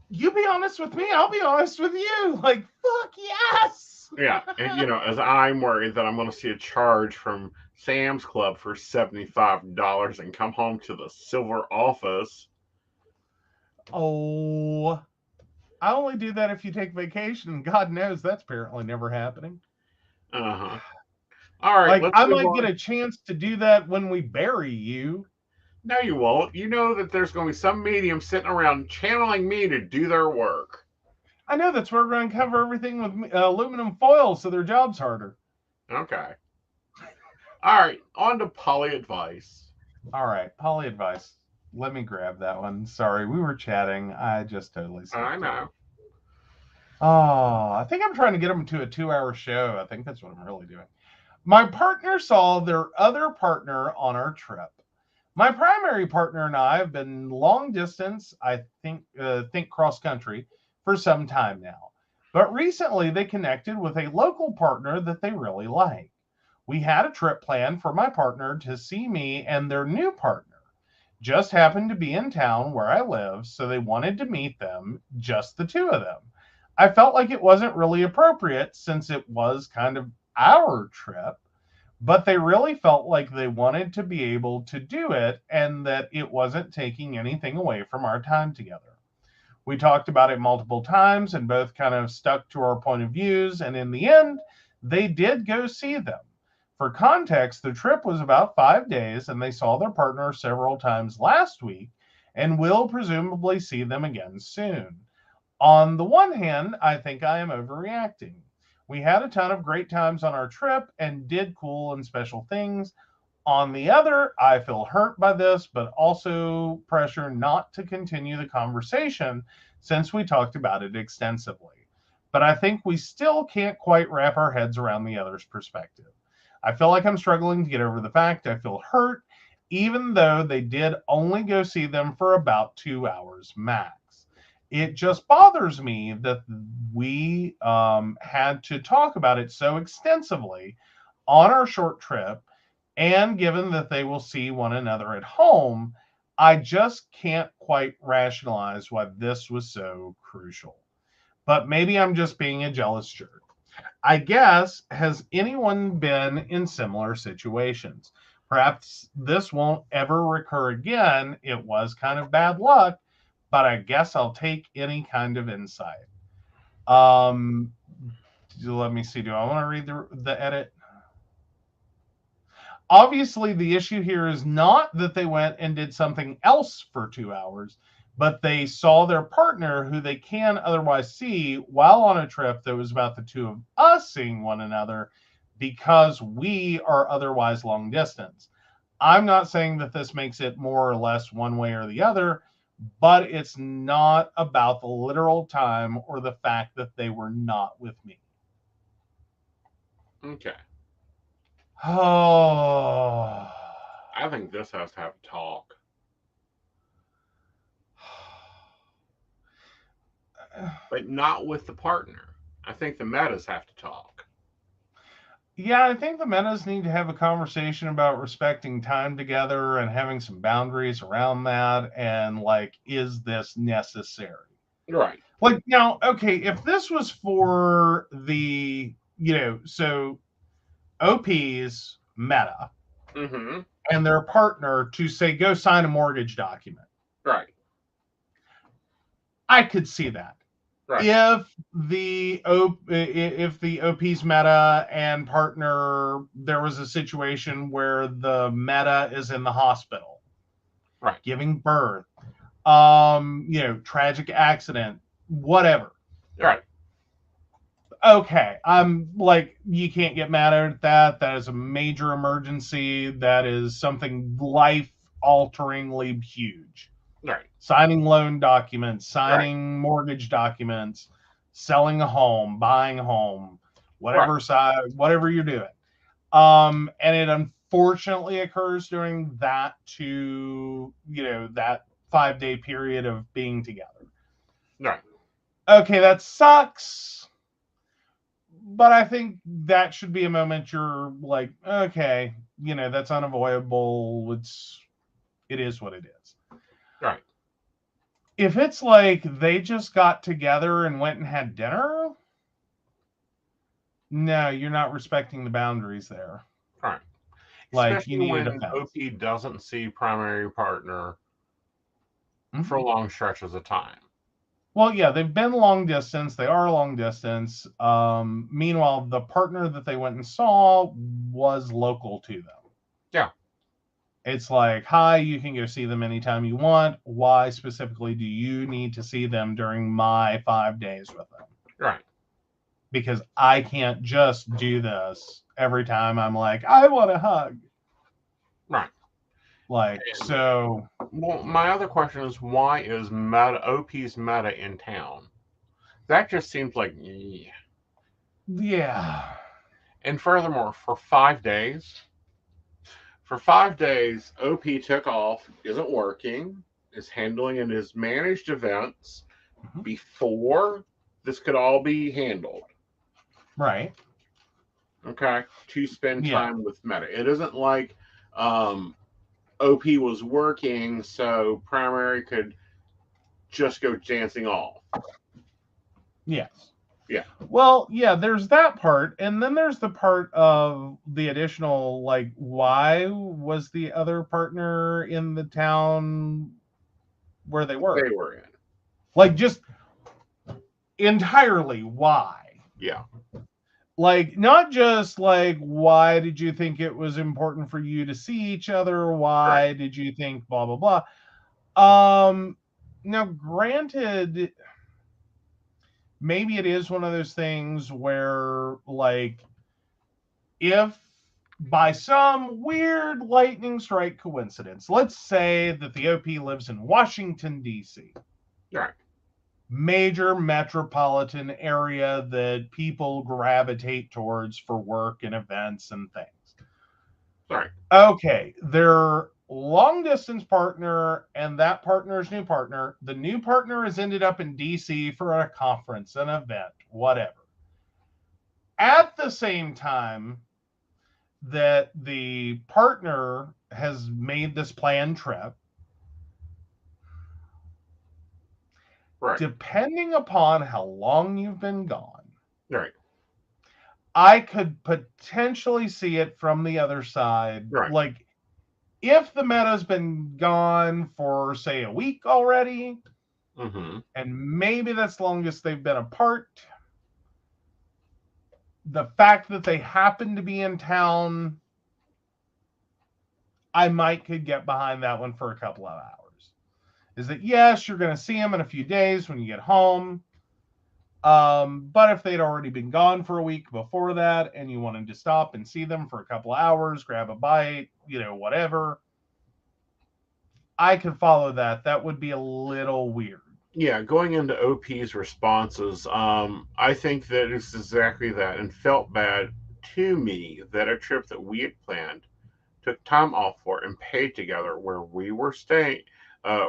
you be honest with me, I'll be honest with you. Like, fuck yes. Yeah, and as I'm worried that I'm going to see a charge from Sam's Club for $75 and come home to the silver office. Oh, I only do that if you take vacation. God knows that's apparently never happening. Uh-huh. All right, Like, let's I move might get on. a chance to do that when we bury you. No, you won't. You know that there's going to be some medium sitting around channeling me to do their work. I know that's where we're going to cover everything with aluminum foil so their job's harder. Okay. All right, on to poly advice. All right, poly advice. Let me grab that one. Sorry, we were chatting. I just totally skipped I know. it. Oh, I think I'm trying to get them to a 2-hour show. I think that's what I'm really doing. My partner saw their other partner on our trip. My primary partner and I have been long distance, I think cross country, for some time now. But recently they connected with a local partner that they really like. We had a trip planned for my partner to see me and their new partner. Just happened to be in town where I live, so they wanted to meet them, just the two of them. I felt like it wasn't really appropriate since it was kind of our trip, but they really felt like they wanted to be able to do it and that it wasn't taking anything away from our time together. We talked about it multiple times and both kind of stuck to our point of views, and in the end, they did go see them. For context, the trip was about 5 days and they saw their partner several times last week and will presumably see them again soon. On the one hand, I think I am overreacting. We had a ton of great times on our trip and did cool and special things. On the other, I feel hurt by this, but also pressure not to continue the conversation since we talked about it extensively. But I think we still can't quite wrap our heads around the other's perspective. I feel like I'm struggling to get over the fact I feel hurt, even though they did only go see them for about 2 hours max. It just bothers me that we had to talk about it so extensively on our short trip. And given that they will see one another at home, I just can't quite rationalize why this was so crucial. But maybe I'm just being a jealous jerk. I guess, has anyone been in similar situations? Perhaps this won't ever recur again. It was kind of bad luck, but I guess I'll take any kind of insight. Let me see. Do I want to read the edit? Obviously, the issue here is not that they went and did something else for 2 hours, but they saw their partner who they can otherwise see while on a trip that was about the two of us seeing one another because we are otherwise long distance. I'm not saying that this makes it more or less one way or the other, but it's not about the literal time or the fact that they were not with me. Okay. Oh, I think this has to have a talk. But not with the partner. I think the metas have to talk. Yeah, I think the metas need to have a conversation about respecting time together and having some boundaries around that. And like, is this necessary? Right. Like, now, okay, if this was for the, so OP's meta and their partner to say, go sign a mortgage document. Right. I could see that. Right. If the OP's meta and partner, there was a situation where the meta is in the hospital, right, giving birth, tragic accident, whatever. Right. Okay, I'm like, you can't get mad at that. That is a major emergency. That is something life-alteringly huge. Right. Signing loan documents, signing mortgage documents, selling a home, buying a home, whatever side, whatever you're doing. And it unfortunately occurs during that that 5-day period of being together. Right. Okay, that sucks. But I think that should be a moment you're like, okay, that's unavoidable. It is what it is. Right. If it's like they just got together and went and had dinner, No, you're not respecting the boundaries there. Right. Like, Especially you need a when defense. OP doesn't see primary partner Mm-hmm. for long stretches of time. Well, yeah, they've been long distance. They are long distance. Meanwhile, the partner that they went and saw was local to them. Yeah. It's like, hi, you can go see them anytime you want. Why specifically do you need to see them during my 5 days with them? Right. Because I can't just do this every time I'm like, I want a hug. Right. Like, so. Well, my other question is, why is OP's meta in town? That just seems like, Yeah. And furthermore, for 5 days, OP took off, isn't working, is handling in his managed events before this could all be handled. Right. Okay. To spend time with meta. It isn't like OP was working, so primary could just go dancing off. Yes. Yeah. Well, yeah, there's that part. And then there's the part of the additional, like, why was the other partner in the town where they were? They were in. Like, just entirely why? Yeah. Like, not just like, why did you think it was important for you to see each other? Why did you think blah, blah, blah? Now, granted, maybe it is one of those things where, like, if by some weird lightning strike coincidence, let's say that the OP lives in Washington, D.C. Right. Major metropolitan area that people gravitate towards for work and events and things. Right. Okay, their long distance partner and that partner's new partner, the new partner has ended up in DC for a conference, an event, whatever. At the same time that the partner has made this planned trip, right, depending upon how long you've been gone, right, I could potentially see it from the other side. Right. Like, if the meta's been gone for, say, a week already, and maybe that's the longest they've been apart, the fact that they happen to be in town, I could get behind that one for a couple of hours. Is that, yes, you're going to see them in a few days when you get home. But if they'd already been gone for a week before that and you wanted to stop and see them for a couple of hours, grab a bite, whatever, I could follow that. That would be a little weird. Yeah, going into OP's responses, I think that it's exactly that, and felt bad to me that a trip that we had planned, took time off for, and paid together, where we were staying,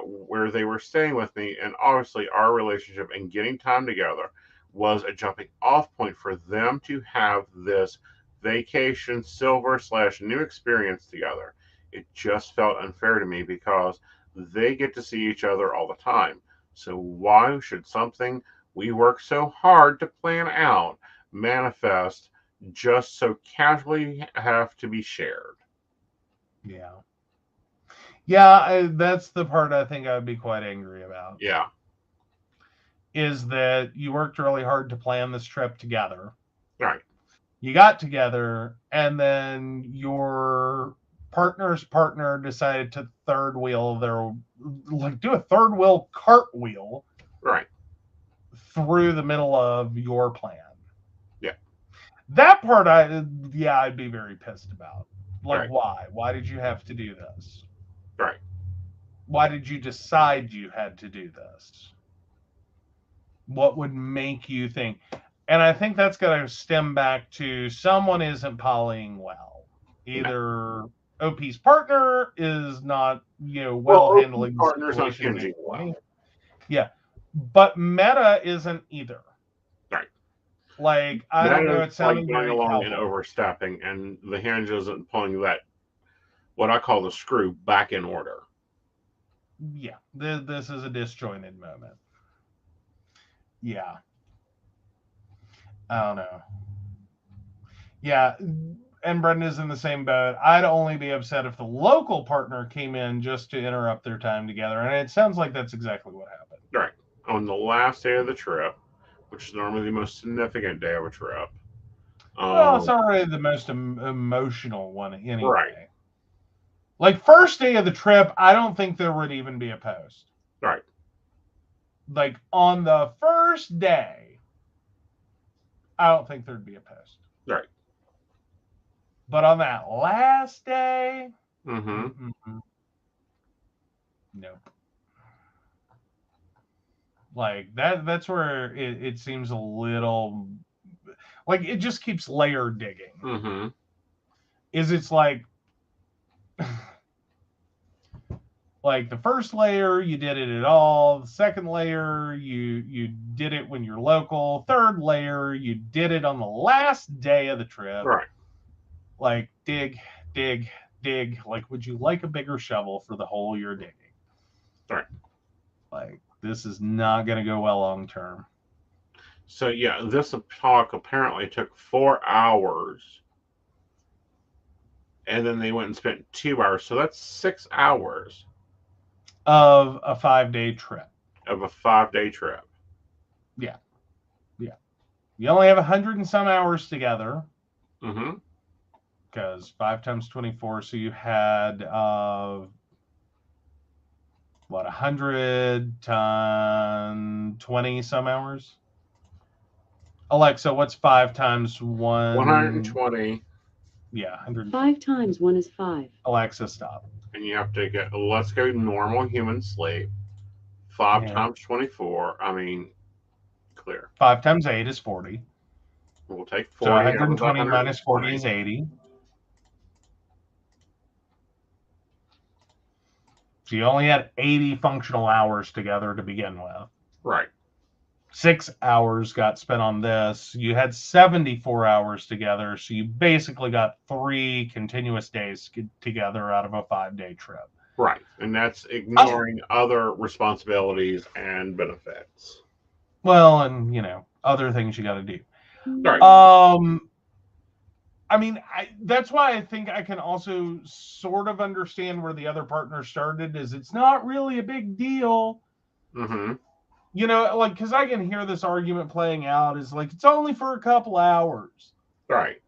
where they were staying with me, and obviously our relationship and getting time together was a jumping off point for them to have this vacation silver/new experience together. It just felt unfair to me because they get to see each other all the time. So why should something we work so hard to plan out manifest just so casually have to be shared? Yeah. Yeah, that's the part I think I'd be quite angry about. Yeah. Is that you worked really hard to plan this trip together. Right. You got together, and then your partner's partner decided to third wheel do a third wheel cartwheel. Right. Through the middle of your plan. Yeah. That part, I'd be very pissed about. Like, right. Why? Why did you have to do this? Right. Why did you decide you had to do this? What would make you think? And I think that's got to stem back to someone isn't polying well. Either OP's partner is not, handling the situation. Well. Yeah. But Meta isn't either. Right. Like, I don't know, it sounded like going along and overstepping, and the hinge isn't pulling that, what I call the screw, back in order. Yeah. This is a disjointed moment. Yeah. I don't know. Yeah, and Brenda's in the same boat. I'd only be upset if the local partner came in just to interrupt their time together, and it sounds like that's exactly what happened. Right. On the last day of the trip, which is normally the most significant day of a trip. Well, it's already the most emotional one anyway. Right. Like, first day of the trip, I don't think there would even be a post. Right. Like, on the first day, I don't think there'd be a post. Right. But on that last day, Mm-hmm. Nope. Like, that's where it seems a little... Like, it just keeps layer digging. Mm-hmm. It's like... Like, the first layer, you did it at all. The second layer, you did it when you're local. Third layer, you did it on the last day of the trip. Right. Like, dig. Like, would you like a bigger shovel for the hole you're digging? Right. Like, this is not going to go well long term. So, yeah, this talk apparently took 4 hours. And then they went and spent 2 hours. So that's 6 hours. Of a 5-day trip. Of a 5-day trip. Yeah. You only have 100 and some hours together. Mm-hmm. Because 5 times 24, so you had 100 times 20 some hours? Alexa, what's 5 times 1? 120. Yeah, 100. 5 times 1 is 5. Alexa, stop. And you have to get, let's go normal human sleep. 5 times 24. I mean, clear. 5 times 8 is 40. We'll take 40. So 120 minus 40 is 80. So you only had 80 functional hours together to begin with. Right. 6 hours got spent on this. You had 74 hours together, so you basically got 3 continuous days together out of a 5-day trip. Right. And that's ignoring other responsibilities and benefits. Well, and, other things you got to do. Right. I mean, that's why I think I can also sort of understand where the other partner started, is it's not really a big deal. Mm-hmm. Like, because I can hear this argument playing out is like, it's only for a couple hours. Right.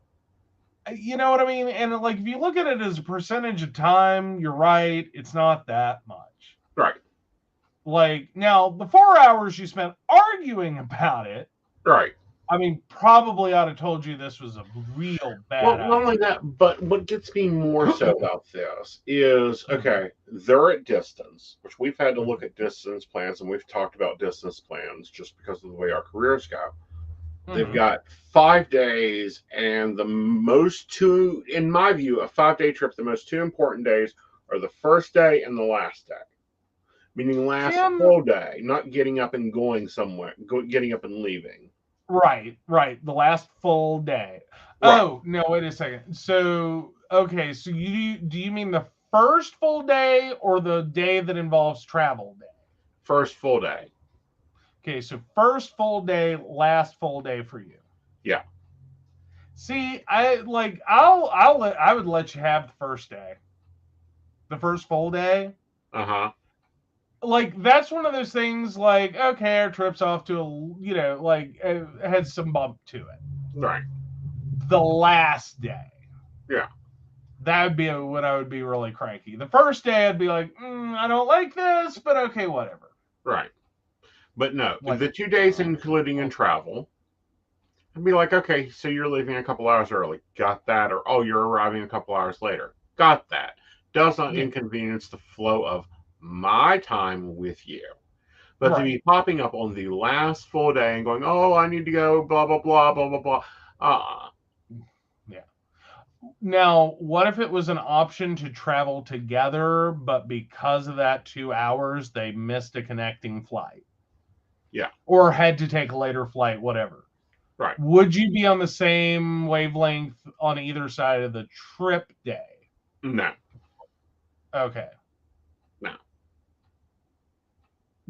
You know what I mean? And like, if you look at it as a percentage of time, you're right. It's not that much. Right. Like, now, the 4 hours you spent arguing about it. Right. I mean, probably I'd have told you this was a real bad idea. Not only that, but what gets me more so about this is, okay, they're at distance, which we've had to look at distance plans, and we've talked about distance plans just because of the way our careers go. They've got 5 days, and in my view, a 5-day trip, the most 2 important days are the first day and the last day. Meaning last whole day, not getting up and going somewhere, getting up and leaving. Right. The last full day. Right. Oh, no, wait a second. So, okay, so do you mean the first full day or the day that involves travel day? First full day. Okay, so first full day, last full day for you. Yeah. See, I would let you have the first day. The first full day. Uh-huh. Like, that's one of those things, like, okay, our trip's off to had some bump to it. Right. The last day. Yeah. That would be when I would be really cranky. The first day, I'd be like, I don't like this, but okay, whatever. Right. But no, the 2 days including in travel, I'd be like, okay, so you're leaving a couple hours early. Got that. Or, oh, you're arriving a couple hours later. Got that. Does not inconvenience the flow of my time with you. But to be popping up on the last full day and going, oh, I need to go, blah, blah, blah, blah, blah, blah. Yeah. Now, what if it was an option to travel together, but because of that 2 hours, they missed a connecting flight? Yeah. Or had to take a later flight, whatever. Right. Would you be on the same wavelength on either side of the trip day? No. Okay. No.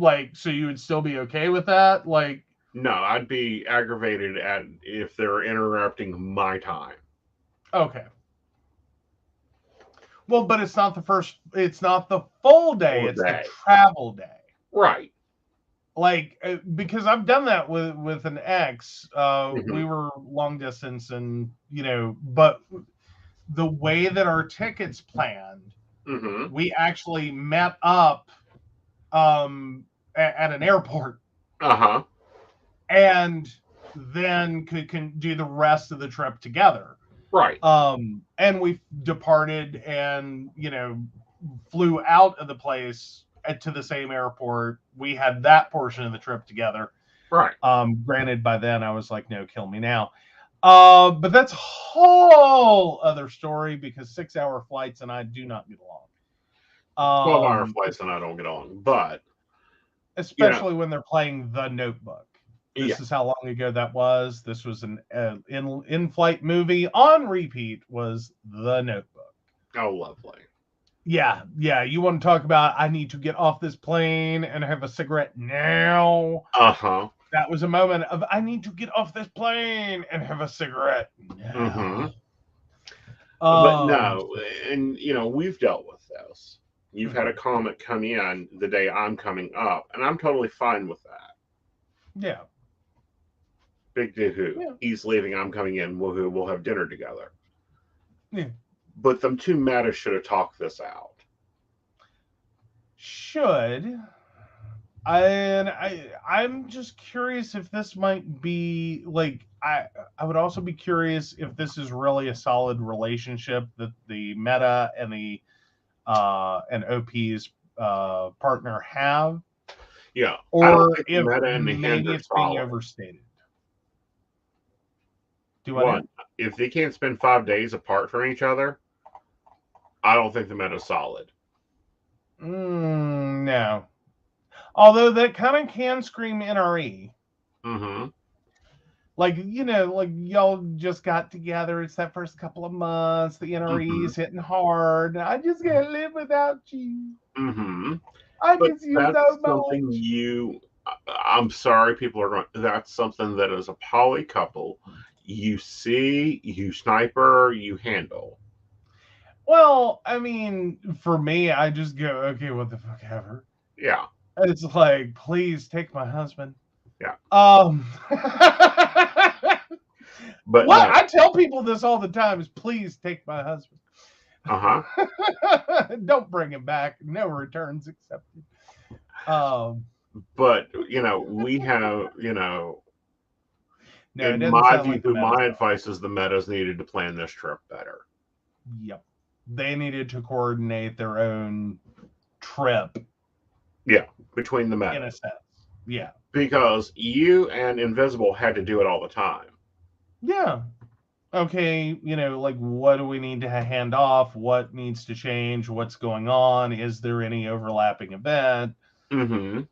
Like, so you would still be okay with that? Like, no, I'd be aggravated if they're interrupting my time. Okay. Well, but it's not the full day. Full It's day. the travel day. Right. Like, because I've done that with an ex. Mhm. We were long distance, and but the way that our tickets planned, Mhm. we actually met up at an airport, Uh-huh. and then can do the rest of the trip together. Right. And we departed and flew out of the place to the same airport. We had that portion of the trip together. Right. Granted, by then I was like, no, kill me now. But that's a whole other story, because 6-hour flights and I do not get along. 12-hour flights and I don't get along, but especially when they're playing The Notebook. This is how long ago that was. This was an in-flight movie on repeat, was The Notebook. Oh, lovely. Yeah. You want to talk about, I need to get off this plane and have a cigarette now. Uh-huh. That was a moment of, I need to get off this plane and have a cigarette now. Mm-hmm. But no, and we've dealt with this. You've had a comic come in the day I'm coming up, and I'm totally fine with that. Yeah. Big doo-hoo. Yeah. He's leaving, I'm coming in, we'll have dinner together. Yeah. But them two matters should have talked this out. Should. I'm just curious if this might be like, I would also be curious if this is really a solid relationship that the Meta and the and OP's partner have. Yeah. Or if maybe it's being overstated. If they can't spend 5 days apart from each other, I don't think the Meta's solid. No. Although that kind of can scream NRE. Mm-hmm. Like, like y'all just got together. It's that first couple of months. The NRE is hitting hard. I just can't live without you. Mm-hmm. I miss you so much. I'm sorry, people are going, that's something that is a poly couple. You see, you sniper, you handle. Well, I mean, for me, I just go, okay, what the fuck ever. Yeah. It's like, please take my husband. Yeah. But what I tell people this all the time is, please take my husband. Uh-huh. Don't bring him back. No returns accepted. But we have, no, in my view, my advice is the Metas needed to plan this trip better. Yep. They needed to coordinate their own trip. Yeah, between the Metas. In a sense. Yeah. Because you and Invisible had to do it all the time. Yeah. Okay, like, what do we need to hand off? What needs to change? What's going on? Is there any overlapping event? Mm-hmm.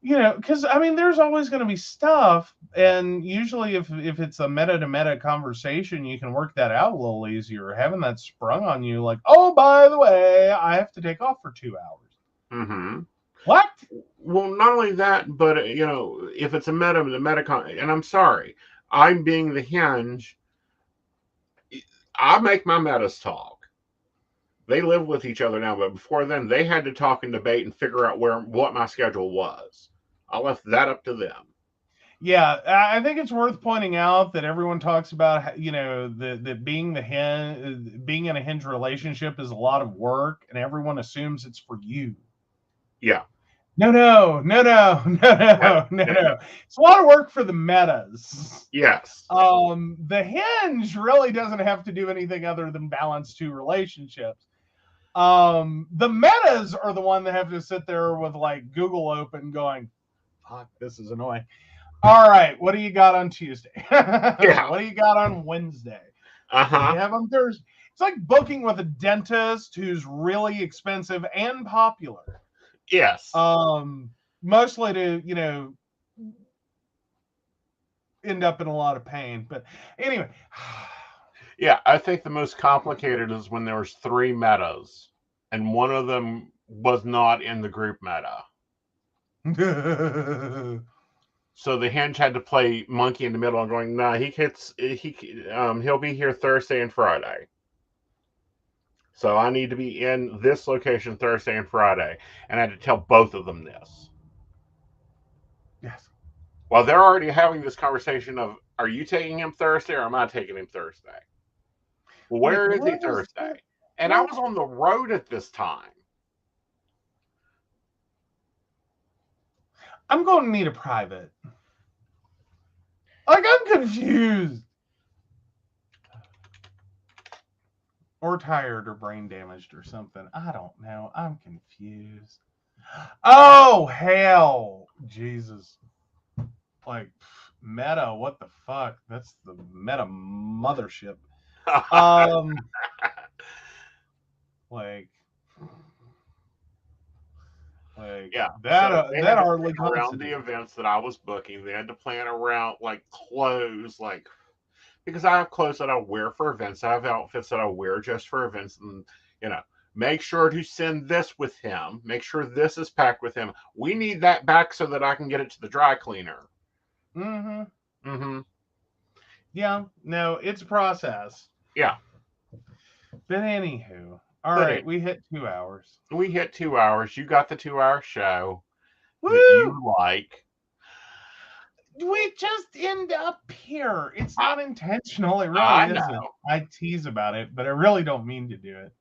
Because, I mean, there's always going to be stuff. And usually if it's a meta-to-meta conversation, you can work that out a little easier. Having that sprung on you, like, oh, by the way, I have to take off for 2 hours. Mm-hmm. What? Well, not only that, but, if it's a and I'm sorry, I'm being the hinge. I make my metas talk. They live with each other now, but before then, they had to talk and debate and figure out what my schedule was. I left that up to them. Yeah, I think it's worth pointing out that everyone talks about, that being in a hinge relationship is a lot of work, and everyone assumes it's for you. Yeah. No. It's a lot of work for the metas. Yes. The hinge really doesn't have to do anything other than balance 2 relationships. The metas are the one that have to sit there with like Google open going, fuck, this is annoying. All right, what do you got on Tuesday? Yeah. What do you got on Wednesday? Uh-huh. What do you have on Thursday? It's like booking with a dentist who's really expensive and popular. Yes. Mostly to, end up in a lot of pain. But anyway. Yeah, I think the most complicated is when there was 3 metas and one of them was not in the group meta. So the hinge had to play monkey in the middle and going, nah, he'll be here Thursday and Friday. So I need to be in this location Thursday and Friday. And I had to tell both of them this. Yes. Well, they're already having this conversation of, are you taking him Thursday or am I taking him Thursday? Well, where is he Thursday? And I was on the road at this time. I'm going to need a private. Like, I'm confused. Or tired or brain damaged or something. I don't know. I'm confused. Oh, hell. Jesus. Like, Meta, what the fuck? That's the Meta mothership. Yeah, that hardly around the events that I was booking. They had to plan around like clothes, like because I have clothes that I wear for events. I have outfits that I wear just for events, and make sure to send this with him. Make sure this is packed with him. We need that back so that I can get it to the dry cleaner. Yeah, no, it's a process. Yeah. But anywho, all right, we hit 2 hours. We hit 2 hours. You got the 2-hour show. Woo! That you like. We just end up here. It's not intentional. It really isn't. Know. I tease about it, but I really don't mean to do it.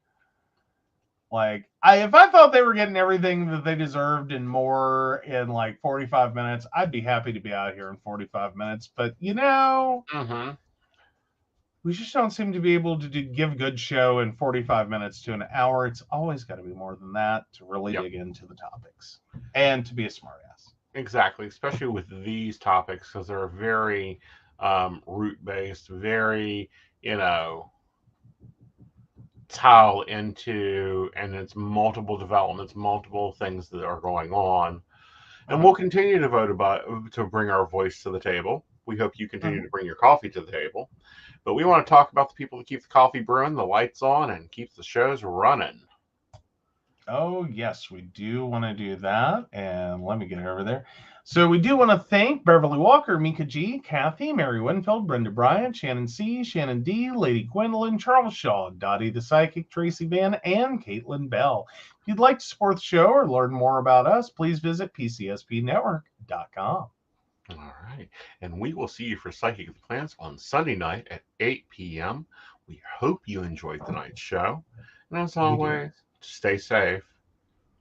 Like, if I thought they were getting everything that they deserved and more in like 45 minutes, I'd be happy to be out here in 45 minutes. But, we just don't seem to be able to give a good show in 45 minutes to an hour. It's always got to be more than that to really dig into the topics and to be a smartass. Exactly, especially with these topics because they're very root-based, very, tile into, and it's multiple developments, multiple things that are going on. And we'll continue to bring our voice to the table. We hope you continue to bring your coffee to the table. But we want to talk about the people that keep the coffee brewing, the lights on, and keep the shows running. Oh, yes, we do want to do that. And let me get over there. So we do want to thank Beverly Walker, Mika G, Kathy, Mary Winfield, Brenda Bryant, Shannon C, Shannon D, Lady Gwendolyn, Charles Shaw, Dottie the Psychic, Tracy Van, and Caitlin Bell. If you'd like to support the show or learn more about us, please visit PCSPnetwork.com. All right. And we will see you for Psychic Plans on Sunday night at 8 p.m. We hope you enjoyed tonight's show. And as always, stay safe.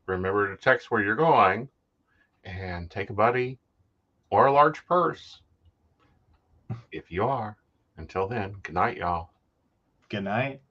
Remember to text where you're going. And take a buddy or a large purse if you are. Until then, good night, y'all. Good night.